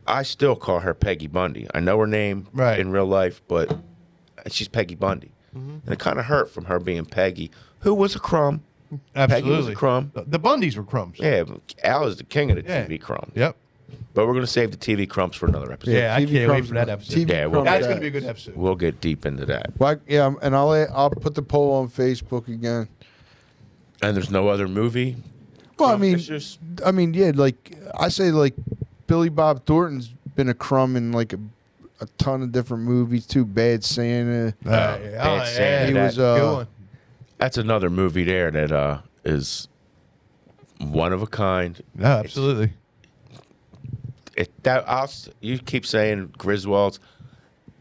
I still call her Peggy Bundy. I know her name Right. in real life, but she's Peggy Bundy. And it kind of hurt from her being Peggy, who was a crumb. Absolutely. was a crumb. The Bundys were crumbs. Yeah, Al is the king of the Yeah. TV crumb. Yep. But we're going to save the TV crumbs for another episode. Yeah, I TV can't wait Crumbs- for that episode. TV Yeah, well, Crumbs That's that. going to be a good episode. We'll get deep into that. Well, yeah, and I'll put the poll on Facebook again. And there's no other movie. Well, Fishers? yeah, like I say, like Billy Bob Thornton's been a crumb in like a ton of different movies too. Bad Santa. Bad Santa, He that- was Good one. That's another movie there that is one of a kind. No, absolutely. You keep saying Griswolds.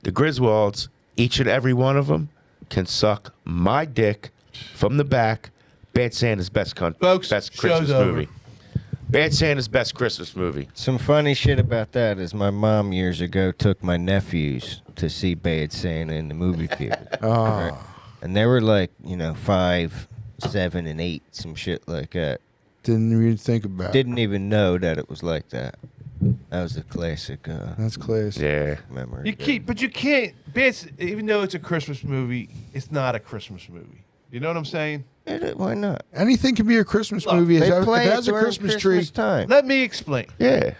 The Griswolds, each and every one of them, can suck my dick from the back. Bad Santa's best Folks, best show's Christmas over. movie. Bad Santa's best Christmas movie. Some funny shit about that is my mom years ago took my nephews to see Bad Santa in the movie theater. Right? And they were like, 5, 7, and 8, some shit like that. Didn't even think about it. Didn't even know that it was like that. That was a classic That's classic. Yeah. memory. But you can't. Even though it's a Christmas movie, it's not a Christmas movie. You know what I'm saying? Why not? Anything can be a Christmas movie. They If play it it has a during Christmas tree. time. Let me explain. Yeah.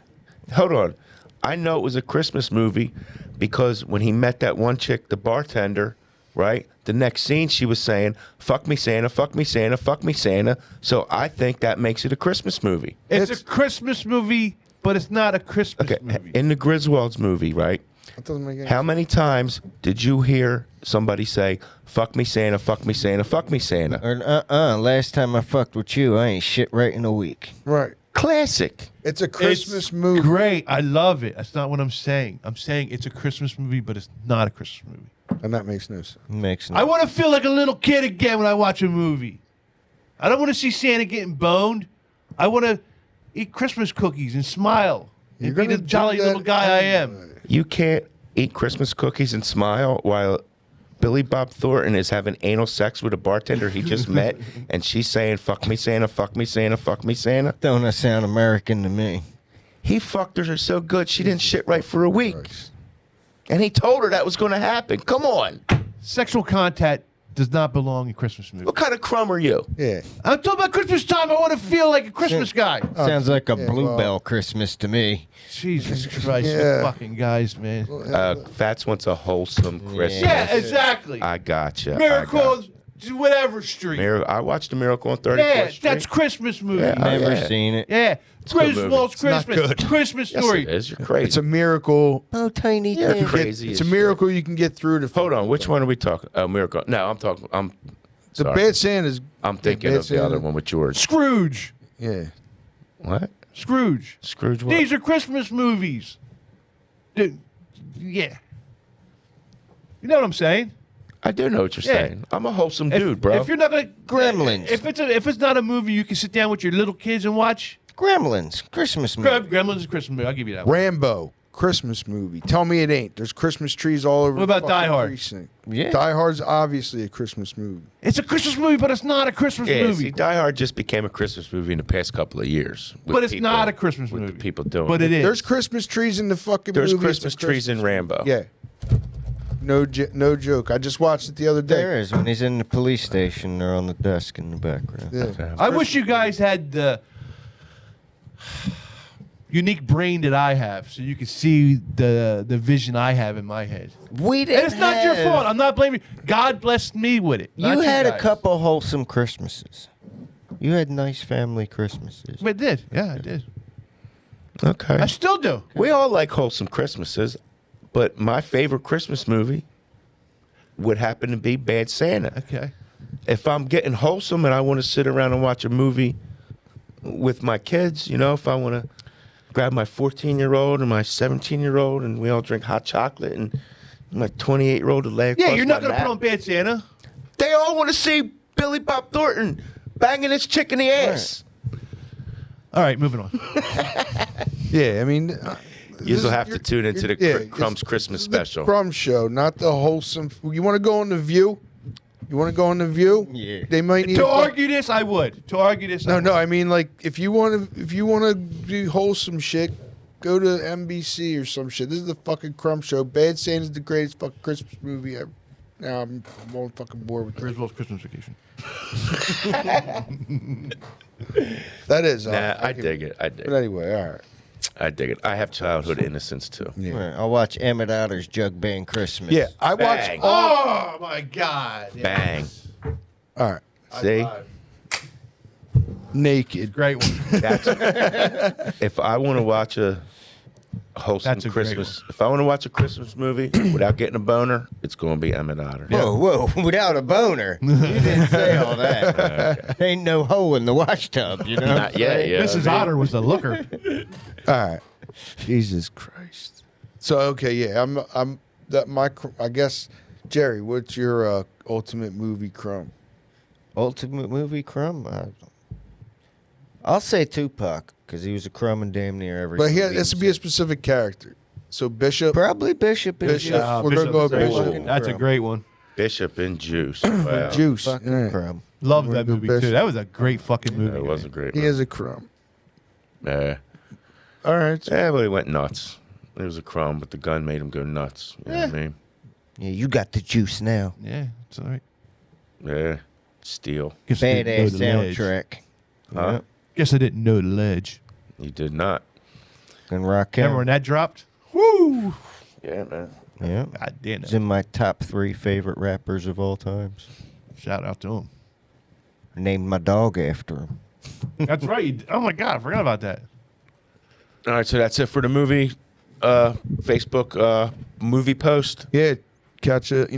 Hold on. I know it was a Christmas movie because when he met that one chick, the bartender, right? The next scene she was saying, fuck me Santa, fuck me Santa, fuck me Santa. So I think that makes it a Christmas movie. It's a Christmas movie, but it's not a Christmas Okay. movie. In the Griswolds movie, right? That doesn't make any How many times did you hear somebody say, fuck me Santa, fuck me Santa, fuck me Santa? Or last time I fucked with you, I ain't shit right in a week. Right. Classic. It's a Christmas It's movie. Great. I love it. That's not what I'm saying. I'm saying it's a Christmas movie, but it's not a Christmas movie. And that makes no sense. Makes I want to feel like a little kid again when I watch a movie. I don't want to see Santa getting boned. I want to eat Christmas cookies and smile and be the do jolly that little guy I am. anyway. You can't eat Christmas cookies and smile while Billy Bob Thornton is having anal sex with a bartender he just met, and she's saying, fuck me Santa, fuck me Santa, fuck me Santa. Don't that sound American to me? He fucked her so good she didn't shit right for a week. And he told her that was going to happen. Come on. Sexual contact does not belong in Christmas movies. What kind of crumb are you? Yeah. I'm talking about Christmas time. I want to feel like a Christmas guy. Sounds like a yeah, Bluebell Christmas to me. Jesus Christ, Yeah. you fucking guys, man. Fats wants a wholesome Christmas. Yeah, exactly. I gotcha. Miracles, whatever street. I watched a Miracle on 34th Yeah, Street. that's Christmas movie. Yeah, Yeah, Never yeah. seen it. a good movie. Griswold's It's not Christmas. Christmas Yes, story. it is. You're crazy. It's a miracle. Oh, tiny You're kid. crazy. It's as a shit. miracle you can get through the. Hold on. Which one are we talking? Oh, Miracle. No, I'm talking. The sorry. Bad Santa's. I'm thinking Bad of the other Santa. one with George. Scrooge. Yeah. What? Scrooge. Scrooge what? These are Christmas movies. Dude, yeah. You know what I'm saying? I do know what you're Yeah. saying. I'm a wholesome dude, bro. If you're not gonna Gremlins. if it's not a movie you can sit down with your little kids and watch. Gremlins. Christmas movie. Gremlins is a Christmas movie. I'll give you that one. Rambo. Christmas movie. Tell me it ain't. There's Christmas trees all over. What about the Die fucking Hard? precinct. Yeah. Die Hard's obviously a Christmas movie. It's a Christmas movie, but it's not a Christmas Yeah, movie. see, Die Hard just became a Christmas movie in the past couple of years. with But it's people- not a Christmas with movie. the people doing But it is. There's Christmas trees in the fucking There's movie. It's a Christmas trees in Rambo. Yeah. No joke. I just watched it the other day. There is. When he's in the police station, they're on the desk in the background. Yeah. I wish you guys had the unique brain that I have, so you could see the vision I have in my head. We didn't. And it's not your have- fault. I'm not blaming you. God blessed me with it. not You had a guys. couple wholesome Christmases. You had nice family Christmases. I did. Yeah, I did. Okay. I still do. We all like wholesome Christmases, but my favorite Christmas movie would happen to be Bad Santa. Okay. If I'm getting wholesome and I want to sit around and watch a movie with my kids, if I want to grab my 14-year-old and my 17-year-old and we all drink hot chocolate and my 28-year-old to lay Yeah, across you're not my going to put lap. on Bad Santa. They all want to see Billy Bob Thornton banging his chick in the ass. All right, moving on. Yeah, I mean, You'll have to tune into the Crumbs Christmas special. Crumb show, not the wholesome. You want to go on the View? You want to go on the View? Yeah. They might need To a- argue this, I would. To argue this, I No, would. no. I mean, like, if you want to do wholesome shit, go to NBC or some shit. This is the fucking Crumb show. Bad Santa's the greatest fucking Christmas movie ever. Now I'm all fucking bored with this. Griswold's Christmas Vacation. That is. Nah, I dig it. I dig But it. anyway, all right. I dig it. I have childhood innocence too. Yeah. Right, I'll watch Emmett Otter's Jug Band Christmas. Yeah, I watched Bang. all. Oh my God! Bang. All right. See? Naked. Great one. That's if I want to watch a wholesome That's a great Christmas, if I want to watch a Christmas movie without getting a boner, it's going to be Emmett Otter. Whoa, without a boner. You didn't say all that. Ain't no hole in the wash tub, you know? Not yet, yeah. Mrs. Otter was a looker. All right. Jesus Christ. So okay, yeah, I'm that my I guess Jerry, what's your ultimate movie crumb? Ultimate movie Crumb? I'll say Tupac, because he was a crumb in damn near every But here, movie this he would be a was in. specific character. So Bishop. Probably Bishop. and Bishop. Juice. We're gonna go with Bishop's a great Bishop. one. That's a great one. Bishop and Juice. Wow. Juice. Fucking Yeah. Crumb. Love We're that gonna go movie too. Bishop. That was a great fucking movie. That was a great He one. is a crumb. Yeah. All right. So Yeah, but he went nuts. It was a crumb, but the gun made him go nuts. You know what I mean? Yeah, you got the juice now. Yeah, it's all right. Yeah. Steel. Guess I didn't know Badass the ledge. soundtrack. Huh? Yep. Guess I didn't know the ledge. You did not. And rock Remember when that dropped? Woo! Yeah, man. Yeah. God damn He's it. in my top 3 favorite rappers of all times. Shout out to him. I named my dog after him. That's right. Oh my God, I forgot about that. All right, so that's it for the movie. Facebook movie post. yeah, catch it.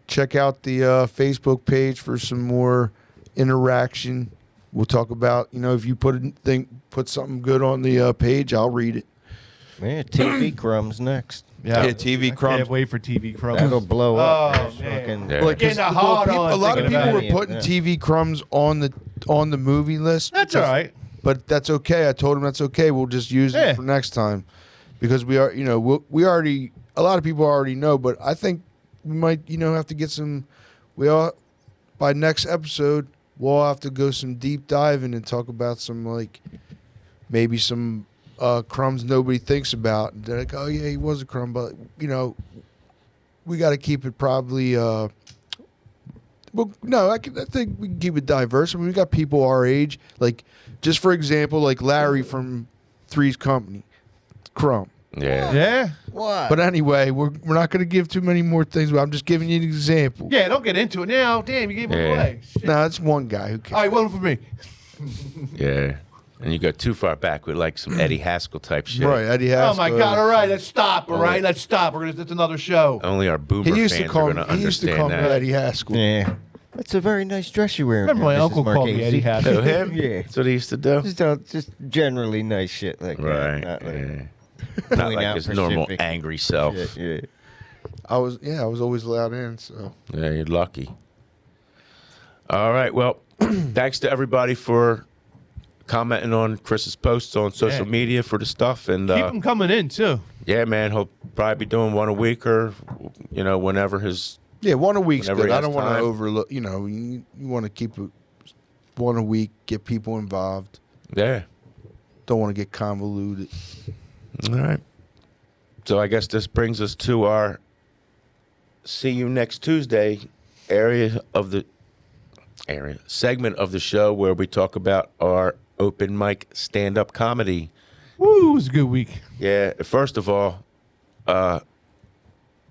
Check out the Facebook page for some more interaction. We'll talk about if you put something good on the page, I'll read it. Man, TV Crumbs next. Yeah, TV I Crumbs. can't wait for TV Crumbs. That'll blow up. Oh, There's man. fucking- Yeah. Like, Getting 'cause, hard on a lot of thinking people about were it. putting Yeah. TV Crumbs on the movie list. That's all because- right. But that's okay. I told him that's okay. We'll just use Yeah. it for next time because we are, we already. A lot of people already know, but I think we might, have to get some. By next episode, we'll have to go some deep diving and talk about some maybe some crumbs nobody thinks about. And they're like, oh yeah, he was a crumb, but we got to keep it probably. Well, no, I think we can keep it diverse. I mean, we got people our age, just for example, like Larry from Three's Company, Crumb. Yeah. Yeah. What? But anyway, we're not going to give too many more things. But I'm just giving you an example. Yeah, don't get into it now. Damn, you gave it Yeah. away. Shit. No, that's one guy who All cares. right, one for me. Yeah. And you go too far back with some Eddie Haskell type shit. Right, Eddie Oh Haskell. my God! All right, let's stop. All right, let's stop. That's another show. Only our boomer He used to fans call are me. going to He used to understand call me that. Eddie Haskell. Yeah. That's a very nice dress you're wearing. Remember there, my Mrs. uncle called me Marchese. Eddie Haskell. Oh, him? Yeah. That's what he used to do? Just generally nice shit like Right. that. Not like Yeah. point Not like out his normal Pacific angry self. shit, yeah. I was always allowed in. So Yeah, you're lucky. All right. Well, thanks to everybody for commenting on Chris's posts on social Yeah. media for the stuff. And Keep them coming in too. yeah, man, he'll probably be doing one a week or, whenever his. Yeah, one a week's Whenever good. he I has don't want to time. overlook. You want to keep it one a week, get people involved. Yeah. Don't want to get convoluted. All right. So I guess this brings us to our see you next Tuesday segment of the show where we talk about our open mic stand-up comedy. Woo, it was a good week. Yeah, first of all,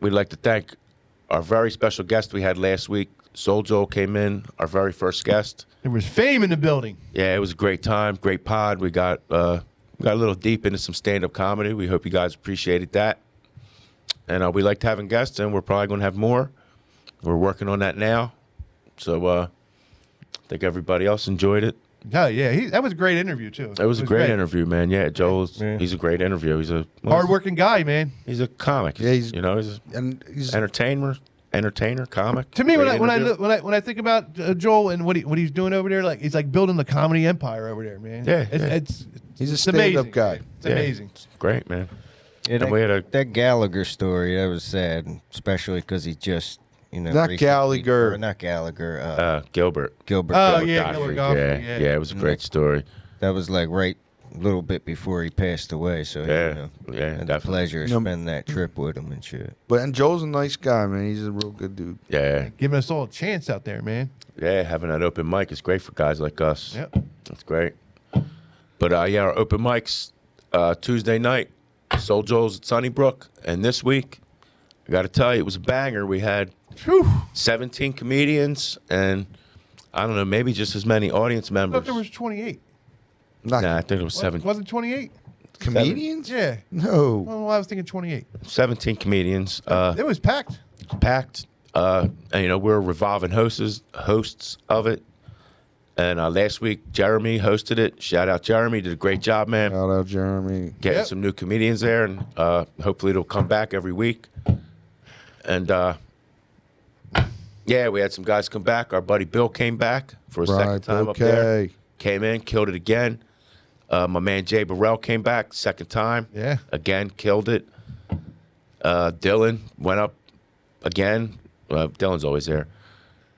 we'd like to thank our very special guest we had last week. Soul Joel came in, our very first guest. There was fame in the building. Yeah, it was a great time, great pod. We got a little deep into some stand-up comedy. We hope you guys appreciated that. And we liked having guests, and we're probably going to have more. We're working on that now. So I think everybody else enjoyed it. Oh, yeah. That was a great interview, too. It was a great interview, man. Yeah, he's a great interview. He's a hard-working guy, man. He's a comic. Yeah, he's he's entertainer, comic. To me, when Great interview. I think about Joel and what he's doing over there, like he's like building the comedy empire over there, man. Yeah, He's a it's stand-up amazing. guy. It's amazing. It's great, man. Yeah, And we had that Gallagher story, that was sad, especially because he just, Not recently- Gallagher. or not Gallagher. Gilbert. Gilbert. Oh, Godfrey. yeah, Gilbert Godfrey, Yeah, it was a great story. That was like right a little bit before he passed away. So Yeah, yeah, yeah, had the definitely. pleasure of No. spending that trip with him and shit. And Joel's a nice guy, man. He's a real good dude. Yeah, Giving us all a chance out there, man. yeah. Having that open mic is great for guys like us. Yep. That's great. But our open mics Tuesday night, Soul Joel's at Sunnybrook, and this week, I got to tell you, it was a banger. We had Whew. 17 comedians, and I don't know, maybe just as many audience I members. thought there was 28. Not Nah, I think it was Wasn't 28? comedians? Yeah. No. Well, I was thinking 28. 17 comedians. It was packed. Packed. And we're revolving hosts of it. And last week, Jeremy hosted it. Shout out Jeremy, did a great job, man. Shout out Jeremy. Getting Yep. some new comedians there, and hopefully it'll come back every week. And yeah, we had some guys come back. Our buddy Bill came back for a second time up there. Okay. Came in, killed it again. My man Jay Burrell came back second time. Yeah. Again, killed it. Dylan went up again. Dylan's always there.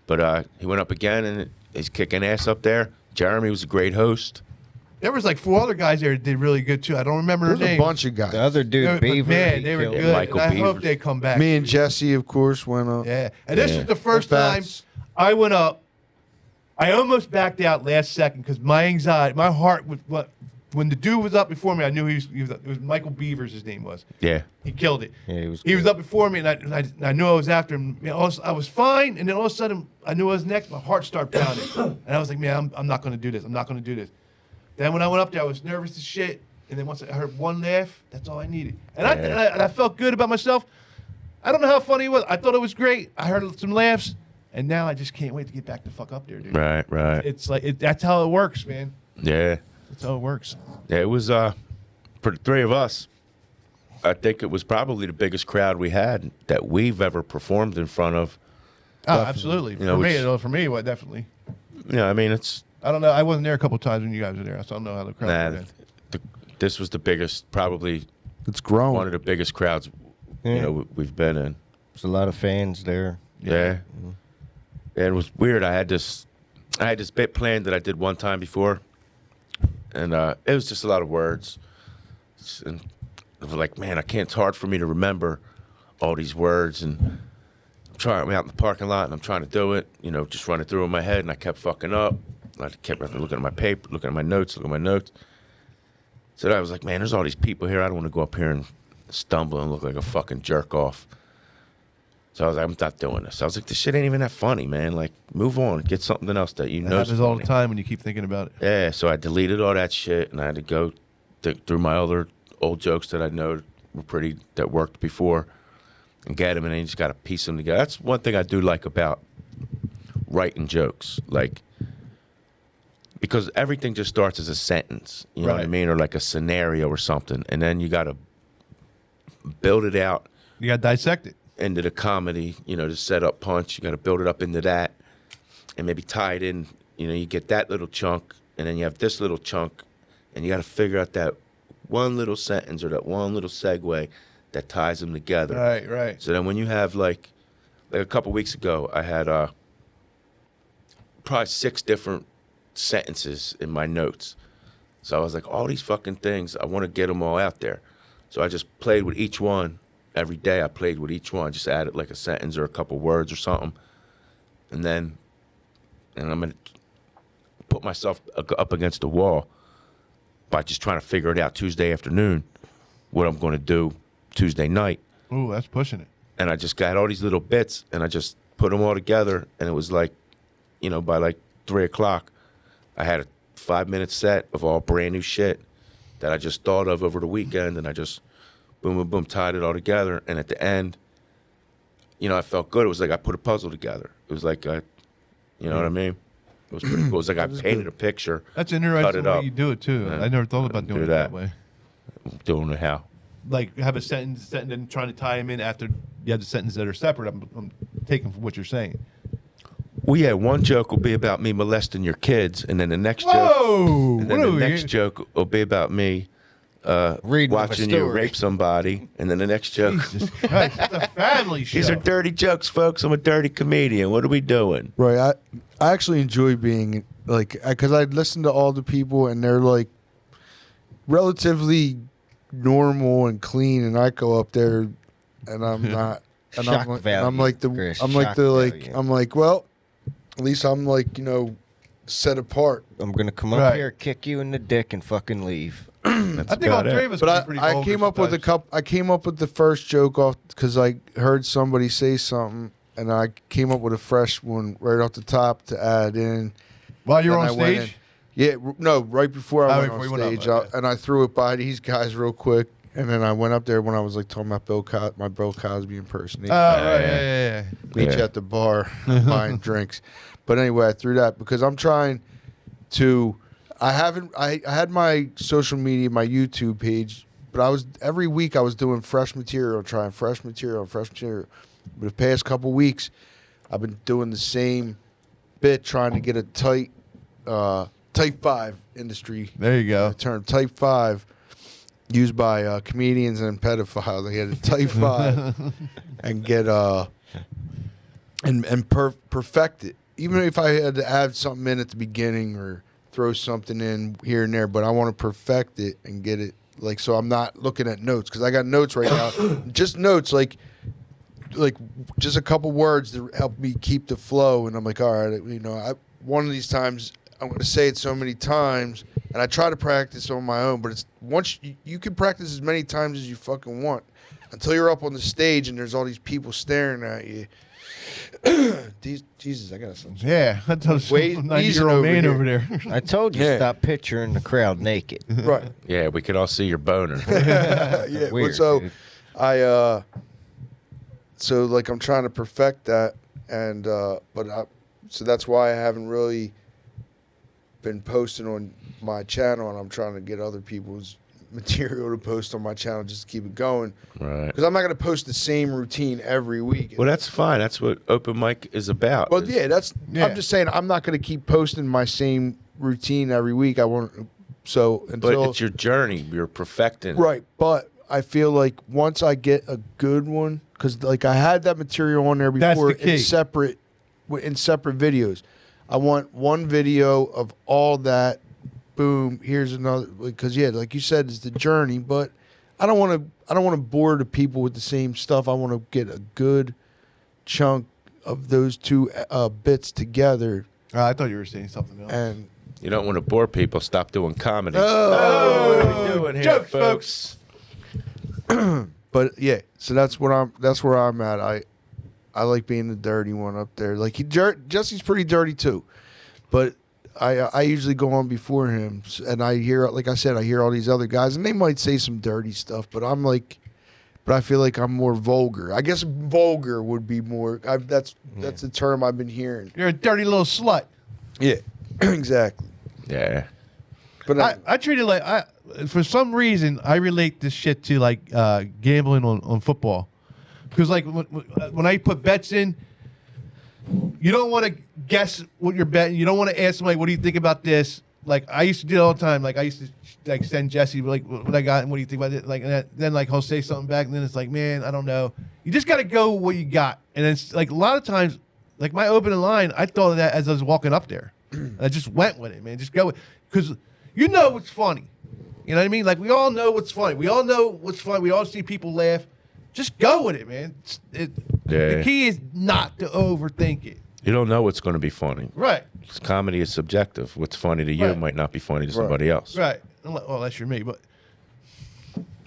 But he went up again, and he's kicking ass up there. Jeremy was a great host. There was like 4 other guys there that did really good, too. I don't remember There's their a names. bunch of guys. The other dude, But, Beaver. man, he they were killed it. good. Michael and I hope Beaver. they come back. Me and Jesse, of course, went up. Yeah. And this Yeah. was the first The time Bats. I went up. I almost backed out last second because my anxiety, my heart was when the dude was up before me. I knew he was it was Michael Beavers. His name was. Yeah. He killed it. Yeah, he was He was good. up before me, and I knew I was after him. You know, I was fine, and then all of a sudden I knew I was next. My heart started pounding, and I was like, man, I'm not going to do this. I'm not going to do this. Then when I went up there, I was nervous as shit. And then once I heard one laugh, that's all I needed. And I felt good about myself. I don't know how funny it was. I thought it was great. I heard some laughs, and now I just can't wait to get back the fuck up there, dude. Right. It's like that's how it works, man. Yeah. That's how it works. Yeah, it was for the three of us. I think it was probably the biggest crowd we had that we've ever performed in front of. Oh, absolutely. You know, For me, well, definitely. I mean, it's I don't know. I wasn't there a couple times when you guys were there, so I don't know how the crowd was. this was the biggest, probably It's growing. one of the biggest crowds we've been in. There's a lot of fans there. Yeah. And it was weird. I had this bit planned that I did one time before, and it was just a lot of words. And I was like, man, it's hard for me to remember all these words. And I'm out in the parking lot, and I'm trying to do it, just running through in my head, and I kept fucking up. I kept looking at my paper, looking at my notes. So I was like, man, there's all these people here. I don't want to go up here and stumble and look like a fucking jerk off. So I was like, I'm not doing this. I was like, this shit ain't even that funny, man. Like, move on. Get something else that you That know. happens all the time when you keep thinking about it. Yeah, so I deleted all that shit, and I had to go through my other old jokes that I know that worked before and get them, and then you just got to piece them together. That's one thing I do like about writing jokes. Like, because everything just starts as a sentence, you know what I Right. mean? Or like a scenario or something. And then you got to build it out You got to dissect it. into the comedy, to set up punch. You got to build it up into that and maybe tie it in. You get that little chunk, and then you have this little chunk, and you got to figure out that one little sentence or that one little segue that ties them together. Right. So then when you have like a couple weeks ago, I had probably 6 different sentences in my notes. So I was like, all these fucking things, I want to get them all out there. So I just played with each one. Every day I played with each one, just added like a sentence or a couple words or something. And I'm going to put myself up against the wall by just trying to figure it out Tuesday afternoon, what I'm going to do Tuesday night. Ooh, that's pushing it. And I just got all these little bits, and I just put them all together, and it was like, by like 3 o'clock, I had a 5-minute set of all brand new shit that I just thought of over the weekend, and I just boom, boom, boom, tied it all together. And at the end, I felt good. It was like I put a puzzle together. It was like, you know what I mean? It was pretty cool. It was like I painted a picture. That's cut interesting it way up. you do it too. Yeah. I never thought about doing it that way. Doing it how? Like have a sentence and then trying to tie them in after you have the sentences that are separate. I'm taking from what you're saying. Well, yeah, one joke will be about me molesting your kids, and then the next Whoa! joke, and then What the are next we- joke will be about me Reading watching you rape somebody, and then the next joke. Jesus Christ, it's a family show. These are dirty jokes, folks. I'm a dirty comedian. What are we doing? Right. I actually enjoy being like, because I listen to all the people and they're like relatively normal and clean, and I go up there and I'm not. And Shock I'm like value, Chris, I'm like shock the like value. I'm like, well, at least I'm like, set apart. I'm gonna come up Right. here, kick you in the dick, and fucking leave. That's I think all about three it. of us But can be pretty I vulgar came up with a sometimes. couple. I came up with the first joke off because I heard somebody say something, and I came up with a fresh one right off the top to add in. While you're And on I went stage. Yeah, no, right before I Oh, went before on you went up, stage, okay. and I threw it by these guys real quick, and then I went up there when I was like talking about my Bill Cosby impersonation. Oh, right, yeah. Meet you Yeah. at the bar buying drinks. But anyway, I threw that because I'm trying to. I had my social media, my YouTube page, but every week I was doing fresh material, trying fresh material. But the past couple weeks, I've been doing the same bit, trying to get a type 5 industry There you go. term. Type 5 used by comedians and pedophiles. They had a type 5 and get perfect it. Even if I had to add something in at the beginning or throw something in here and there, but I want to perfect it and get it like, so I'm not looking at notes, because I got notes right now, just notes like just a couple words to help me keep the flow. And I'm like, all right, one of these times I'm going to say it so many times, and I try to practice on my own, but it's once you can practice as many times as you fucking want until you're up on the stage and there's all these people staring at you. Jesus, I got something. Yeah, that's a Wait, 90-year-old man over there. I told you Yeah. stop picturing the crowd naked. Right. Yeah, we could all see your boner. Yeah. well, Weird, so dude. so like I'm trying to perfect that, and so that's why I haven't really been posting on my channel, and I'm trying to get other people's material to post on my channel just to keep it going, Right. because I'm not going to post the same routine every week. Well, that's fine. That's what open mic is about. Well, yeah, Yeah. I'm just saying I'm not going to keep posting my same routine every week. I want so But until it's your journey. You're perfecting. right. But I feel like once I get a good one, because like I had that material on there That's before the key. in separate videos. I want one video of all that. Boom. Here's another, because like you said, it's the journey. But I don't want to bore the people with the same stuff. I want to get a good chunk of those two bits together. I thought you were saying something else. And You don't want to bore people. Stop doing comedy. oh, What are we doing here, jokes, folks? but yeah, so that's where I'm at. I like being the dirty one up there. Like Jesse's pretty dirty too, but I usually go on before him, and I hear, like I said, I hear all these other guys, and they might say some dirty stuff, but I feel like I'm more vulgar. I guess vulgar would be more. That's the term I've been hearing. You're a dirty little slut. Yeah, exactly. Yeah. But I treat it like for some reason I relate this shit to like gambling on football, because like when I put bets in, you don't want to guess what you're betting. You don't want to ask somebody, what do you think about this? like I used to do it all the time. Like I used to like send Jesse like what I got and what do you think about it? Like and then like he'll say something back and then it's like, man, I don't know. You just got to go with what you got. And it's like a lot of times, like my opening line, I thought of that as I was walking up there. And I just went with it, man. Just go with because you know what's funny. You know what I mean? Like we all know what's funny. We all know what's funny. We all see people laugh. Just go with it, man. The key is not to overthink it. You don't know what's going to be funny. Right. Comedy is subjective. What's funny to you Right. might not be funny to somebody else. Right. Well, unless you're me, but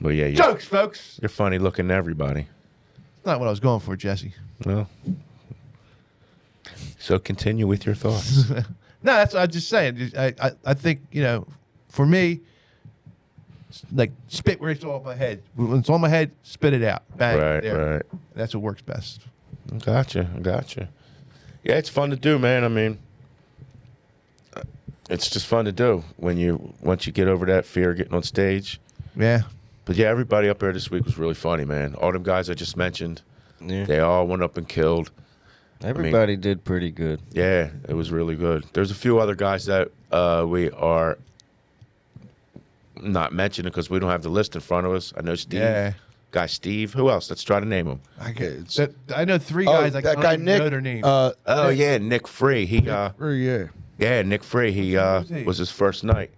Well, yeah, jokes, folks. you're funny looking to everybody. Not what I was going for, Jesse. Well, so continue with your thoughts. No, that's what I'm just saying. I think, for me, like spit where it's on my head. When it's on my head, spit it out. Bang. Right, there. right. That's what works best. Gotcha. Yeah, it's fun to do, man. I mean, it's just fun to do once you get over that fear of getting on stage. Yeah. But yeah, everybody up there this week was really funny, man. All them guys I just mentioned, they all went up and killed. Everybody did pretty good. Yeah, it was really good. There's a few other guys that we are not mentioning because we don't have the list in front of us. I know Steve. Yeah. Guy Steve. Who else? Let's try to name him. I know three guys. I that don't guy even Nick. know their names. Oh yeah, Nick Free. Yeah. Nick Free. He he? was his first night.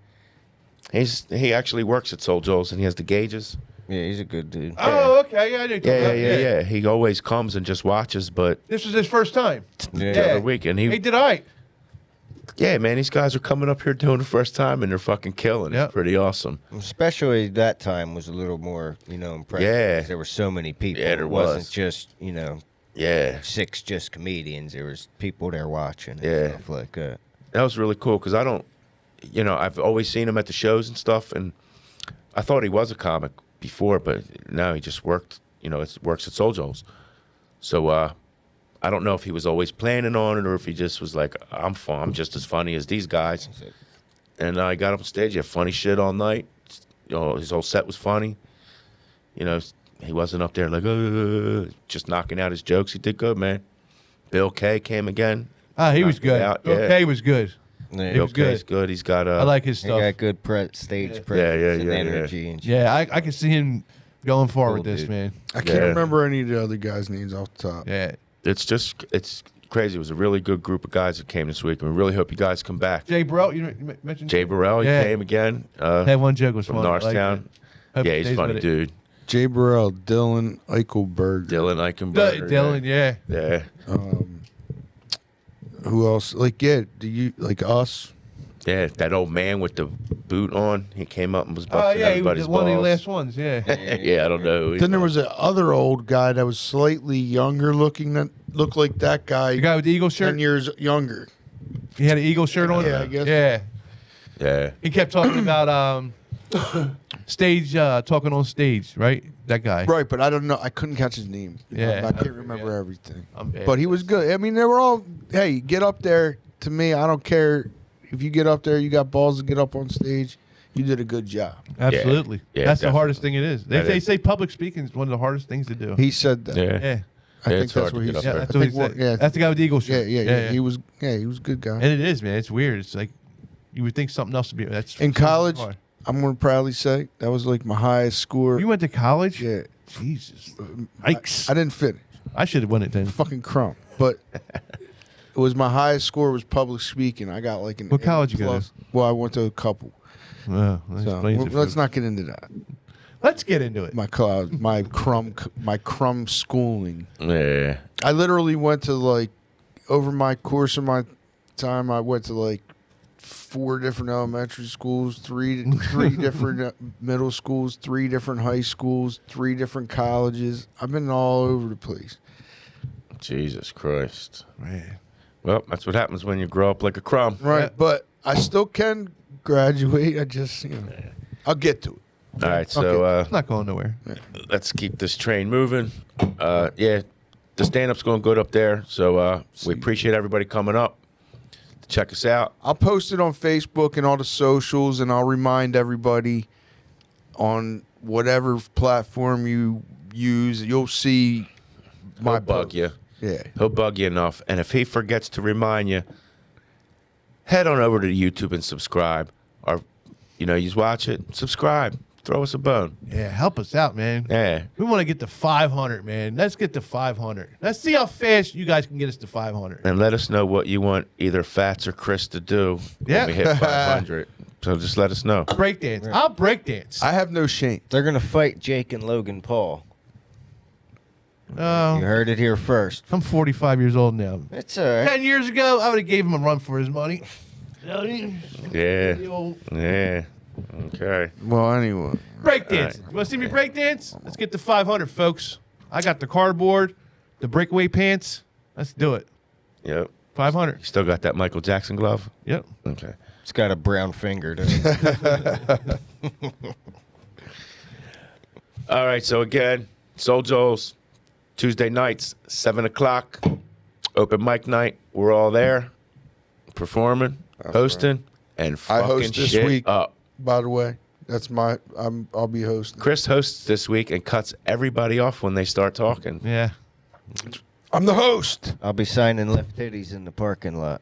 He actually works at Soul Joel's and he has the gauges. Yeah, he's a good dude. Oh, okay. Yeah, I know. Yeah. He always comes and just watches, but This was his first time. the other week, and He did all right. yeah, man, these guys are coming up here doing the first time and they're fucking killing. Yep. It's pretty awesome. Especially that time was a little more, impressive. Yeah. 'Cause there were so many people. Yeah, there it wasn't was. just, Yeah, 6 just comedians. There was people there watching and Yeah. stuff like that. that was really cool because I don't, I've always seen him at the shows and stuff, and I thought he was a comic before, but now he just worked, works at Soul Joel's. So I don't know if he was always planning on it or if he just was like, I'm just as funny as these guys. And I got up on stage, he had funny shit all night. His whole set was funny. He wasn't up there like, just knocking out his jokes. He did good, man. Bill K came again. He was Knocked it good. out, Okay, was good. Yeah. Bill was good. K's good. He's got I like his He stuff. got good stage presence and energy. And shit. Yeah, I can see him going forward with Cool this, dude. man. I can't Yeah. remember any of the other guys' names off the top. Yeah. it's crazy. It was a really good group of guys that came this week, and we really hope you guys come back. Jay Burrell, you mentioned Jay Burrell, he Yeah. came again. That one joke was from funny. I liked Norristown. it. Hope Yeah, he he's stays funny, with it. dude. Jay Burrell, Dylan Eichelberg. Dylan Eichenberger. Dylan, yeah. Yeah. Who else? Do you like us? Yeah, that old man with the boot on, he came up and was Oh, busting yeah, he was everybody's one of the balls. last ones, yeah. Yeah, I don't know. who he Then there was that other old guy that was slightly younger looking that looked like that guy. The guy with the eagle 10 shirt? years younger. He had an eagle shirt on? Yeah, I guess. Yeah. Yeah. He kept talking about stage, talking on stage, right? That guy. Right, but I don't know. I couldn't catch his name. Yeah, I can't I remember forget. everything. I'm bad. But he was good. I mean, they were all, hey, get up there. To me, I don't care. If you get up there, you got balls to get up on stage, you did a good job. Absolutely. Yeah, That's the definitely. hardest thing it is. That They is. say public speaking is one of the hardest things to do. He said that. Yeah. Yeah. I Yeah, think it's hard that's to what he get up said. there. That's I what he think said. yeah, That's the guy with the eagle yeah, shirt. yeah. He was a good guy. And it is, man. It's weird. It's like you would think something else would be. That's In so college, hard. I'm gonna proudly say that was like my highest score. You went to college? Yeah. Jesus. Yikes. I didn't finish. I should have won it then. Fucking Crumb. But it was my highest score was public speaking. I got like an What A college you go plus. Well, I went to a couple. Well, that So explains it for let's me. not get into that. Let's get into it. My Crumb schooling. Yeah. I literally went to like over my course of my time. I went to like 4 different elementary schools, three different middle schools, 3 different high schools, 3 different colleges. I've been all over the place. Jesus Christ. Man. Well, that's what happens when you grow up like a crumb. Right, Yeah. but I still can graduate. I just, I'll get to it. All right, so It's not going nowhere. let's keep this train moving. Yeah, the stand-up's going good up there, so we appreciate everybody coming up to check us out. I'll post it on Facebook and all the socials, and I'll remind everybody on whatever platform you use. You'll see my He'll bug post. you. Yeah. He'll bug you enough, and if he forgets to remind you, head on over to YouTube and subscribe. Or, you just watch it, subscribe, throw us a bone. Yeah, help us out, man. Yeah. We want to get to 500, man. Let's get to 500. Let's see how fast you guys can get us to 500. And let us know what you want either Fats or Chris to do Yeah. when we hit 500. So just let us know. Breakdance. I'll breakdance. I have no shame. They're gonna fight Jake and Logan Paul. Oh, You heard it here first. I'm 45 years old now. It's all right. 10 years ago, I would have gave him a run for his money. Yeah. The old Yeah. Okay. Well, anyway. breakdance. You want to see me breakdance? Let's get to 500, folks. I got the cardboard, the breakaway pants. Let's do it. Yep. 500. You still got that Michael Jackson glove? Yep. Okay. It's got a brown finger to it. All right. So again, Soul Joel's Tuesday nights, 7 o'clock, open mic night. We're all there, performing, hosting, and I fucking host this shit week. up. By the way, that's I'll be hosting. Chris hosts this week and cuts everybody off when they start talking. Yeah. I'm the host. I'll be signing left titties in the parking lot.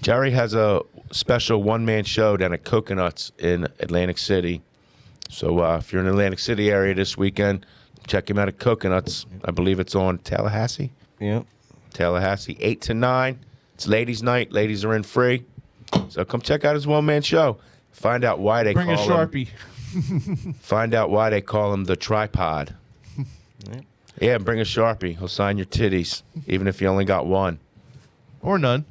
Jerry has a special one-man show down at Coconuts in Atlantic City. So if you're in the Atlantic City area this weekend, check him out at Coconuts. I believe it's on Tallahassee. Yep. Tallahassee, 8 to 9. It's ladies' night. Ladies are in free. So come check out his one-man show. Find out why they Bring a call him. Sharpie. Find out why they call him the tripod. Yeah, bring a Sharpie. He'll sign your titties, even if you only got one. Or none.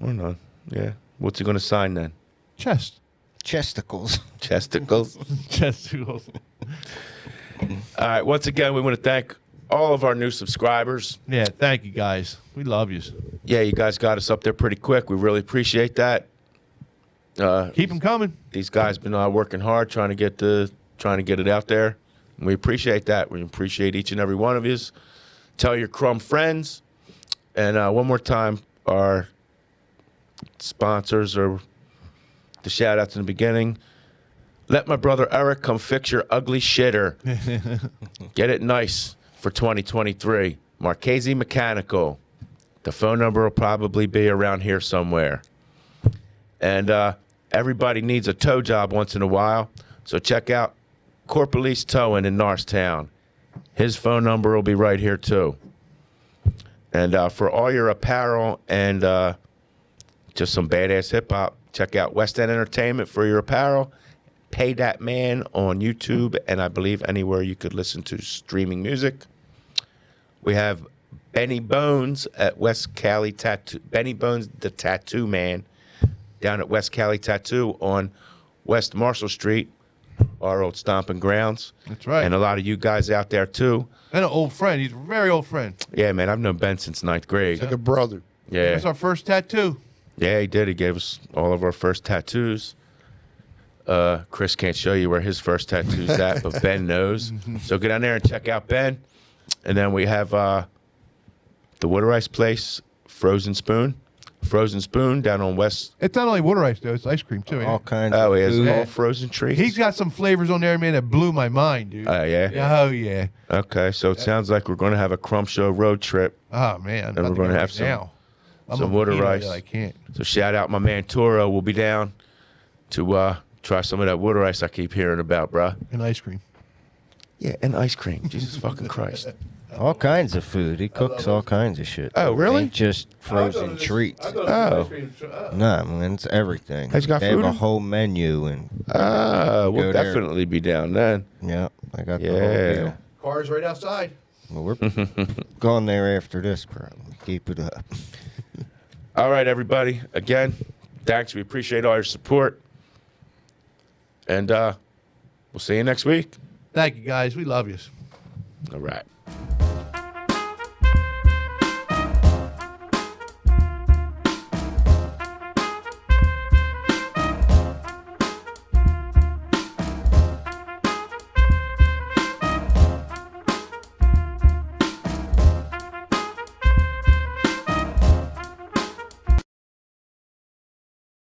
Or none. Yeah. What's he going to sign then? Chest. Chesticles. Chesticles. Chest tools. All right. Once again, we want to thank all of our new subscribers. Yeah, thank you, guys. We love you. Yeah, you guys got us up there pretty quick. We really appreciate that. Keep them coming. These guys been working hard trying to get it out there. And we appreciate that. We appreciate each and every one of you. Tell your Crumb friends. And one more time, our sponsors are the shout outs in the beginning. Let my brother Eric come fix your ugly shitter. Get it nice for 2023. Marchese Mechanical. The phone number will probably be around here somewhere. And everybody needs a tow job once in a while. So check out Corporalise Towing in Norristown. His phone number will be right here too. And for all your apparel and just some badass hip hop, check out West End Entertainment for your apparel. Pay That Man on YouTube and I believe anywhere you could listen to streaming music. We have Benny Bones at West Cali Tattoo. Benny Bones, the Tattoo Man, down at West Cali Tattoo on West Marshall Street, our old stomping grounds. That's right. And a lot of you guys out there too. And an old friend. He's a very old friend. Yeah, man, I've known Ben since 9th grade. Like a brother. Yeah. That's our first tattoo. Yeah, he did. He gave us all of our first tattoos. Chris can't show you where his first tattoo's at, but Ben knows. So get down there and check out Ben. And then we have the Water Ice Place, Frozen Spoon. Frozen Spoon down on West. It's not only water ice, though. It's ice cream, too. All kinds Oh, of he has food. all frozen treats. He's got some flavors on there, man, that blew my mind, dude. Oh, yeah? Oh, yeah. Okay, so it sounds like we're going to have a Crumb Show road trip. Oh, man. And we're gonna have some- now. I'm some a water mojito ice. that I can't. So shout out my man Toro. We'll be down to try some of that water ice I keep hearing about, bruh. And ice cream. Yeah, and ice cream. Jesus fucking Christ. All kinds of food. He cooks all kinds of shit. Oh, really? Ain't just frozen treats. Oh. Nah, man, it's everything. Has he got they food have a in? whole menu and We'll Go there. definitely be down then. yeah, I got the whole Yeah. deal. Car's right outside. Well, we're going there after this, probably. Keep it up. All right, everybody. Again, thanks. We appreciate all your support. And we'll see you next week. Thank you, guys. We love you. All right.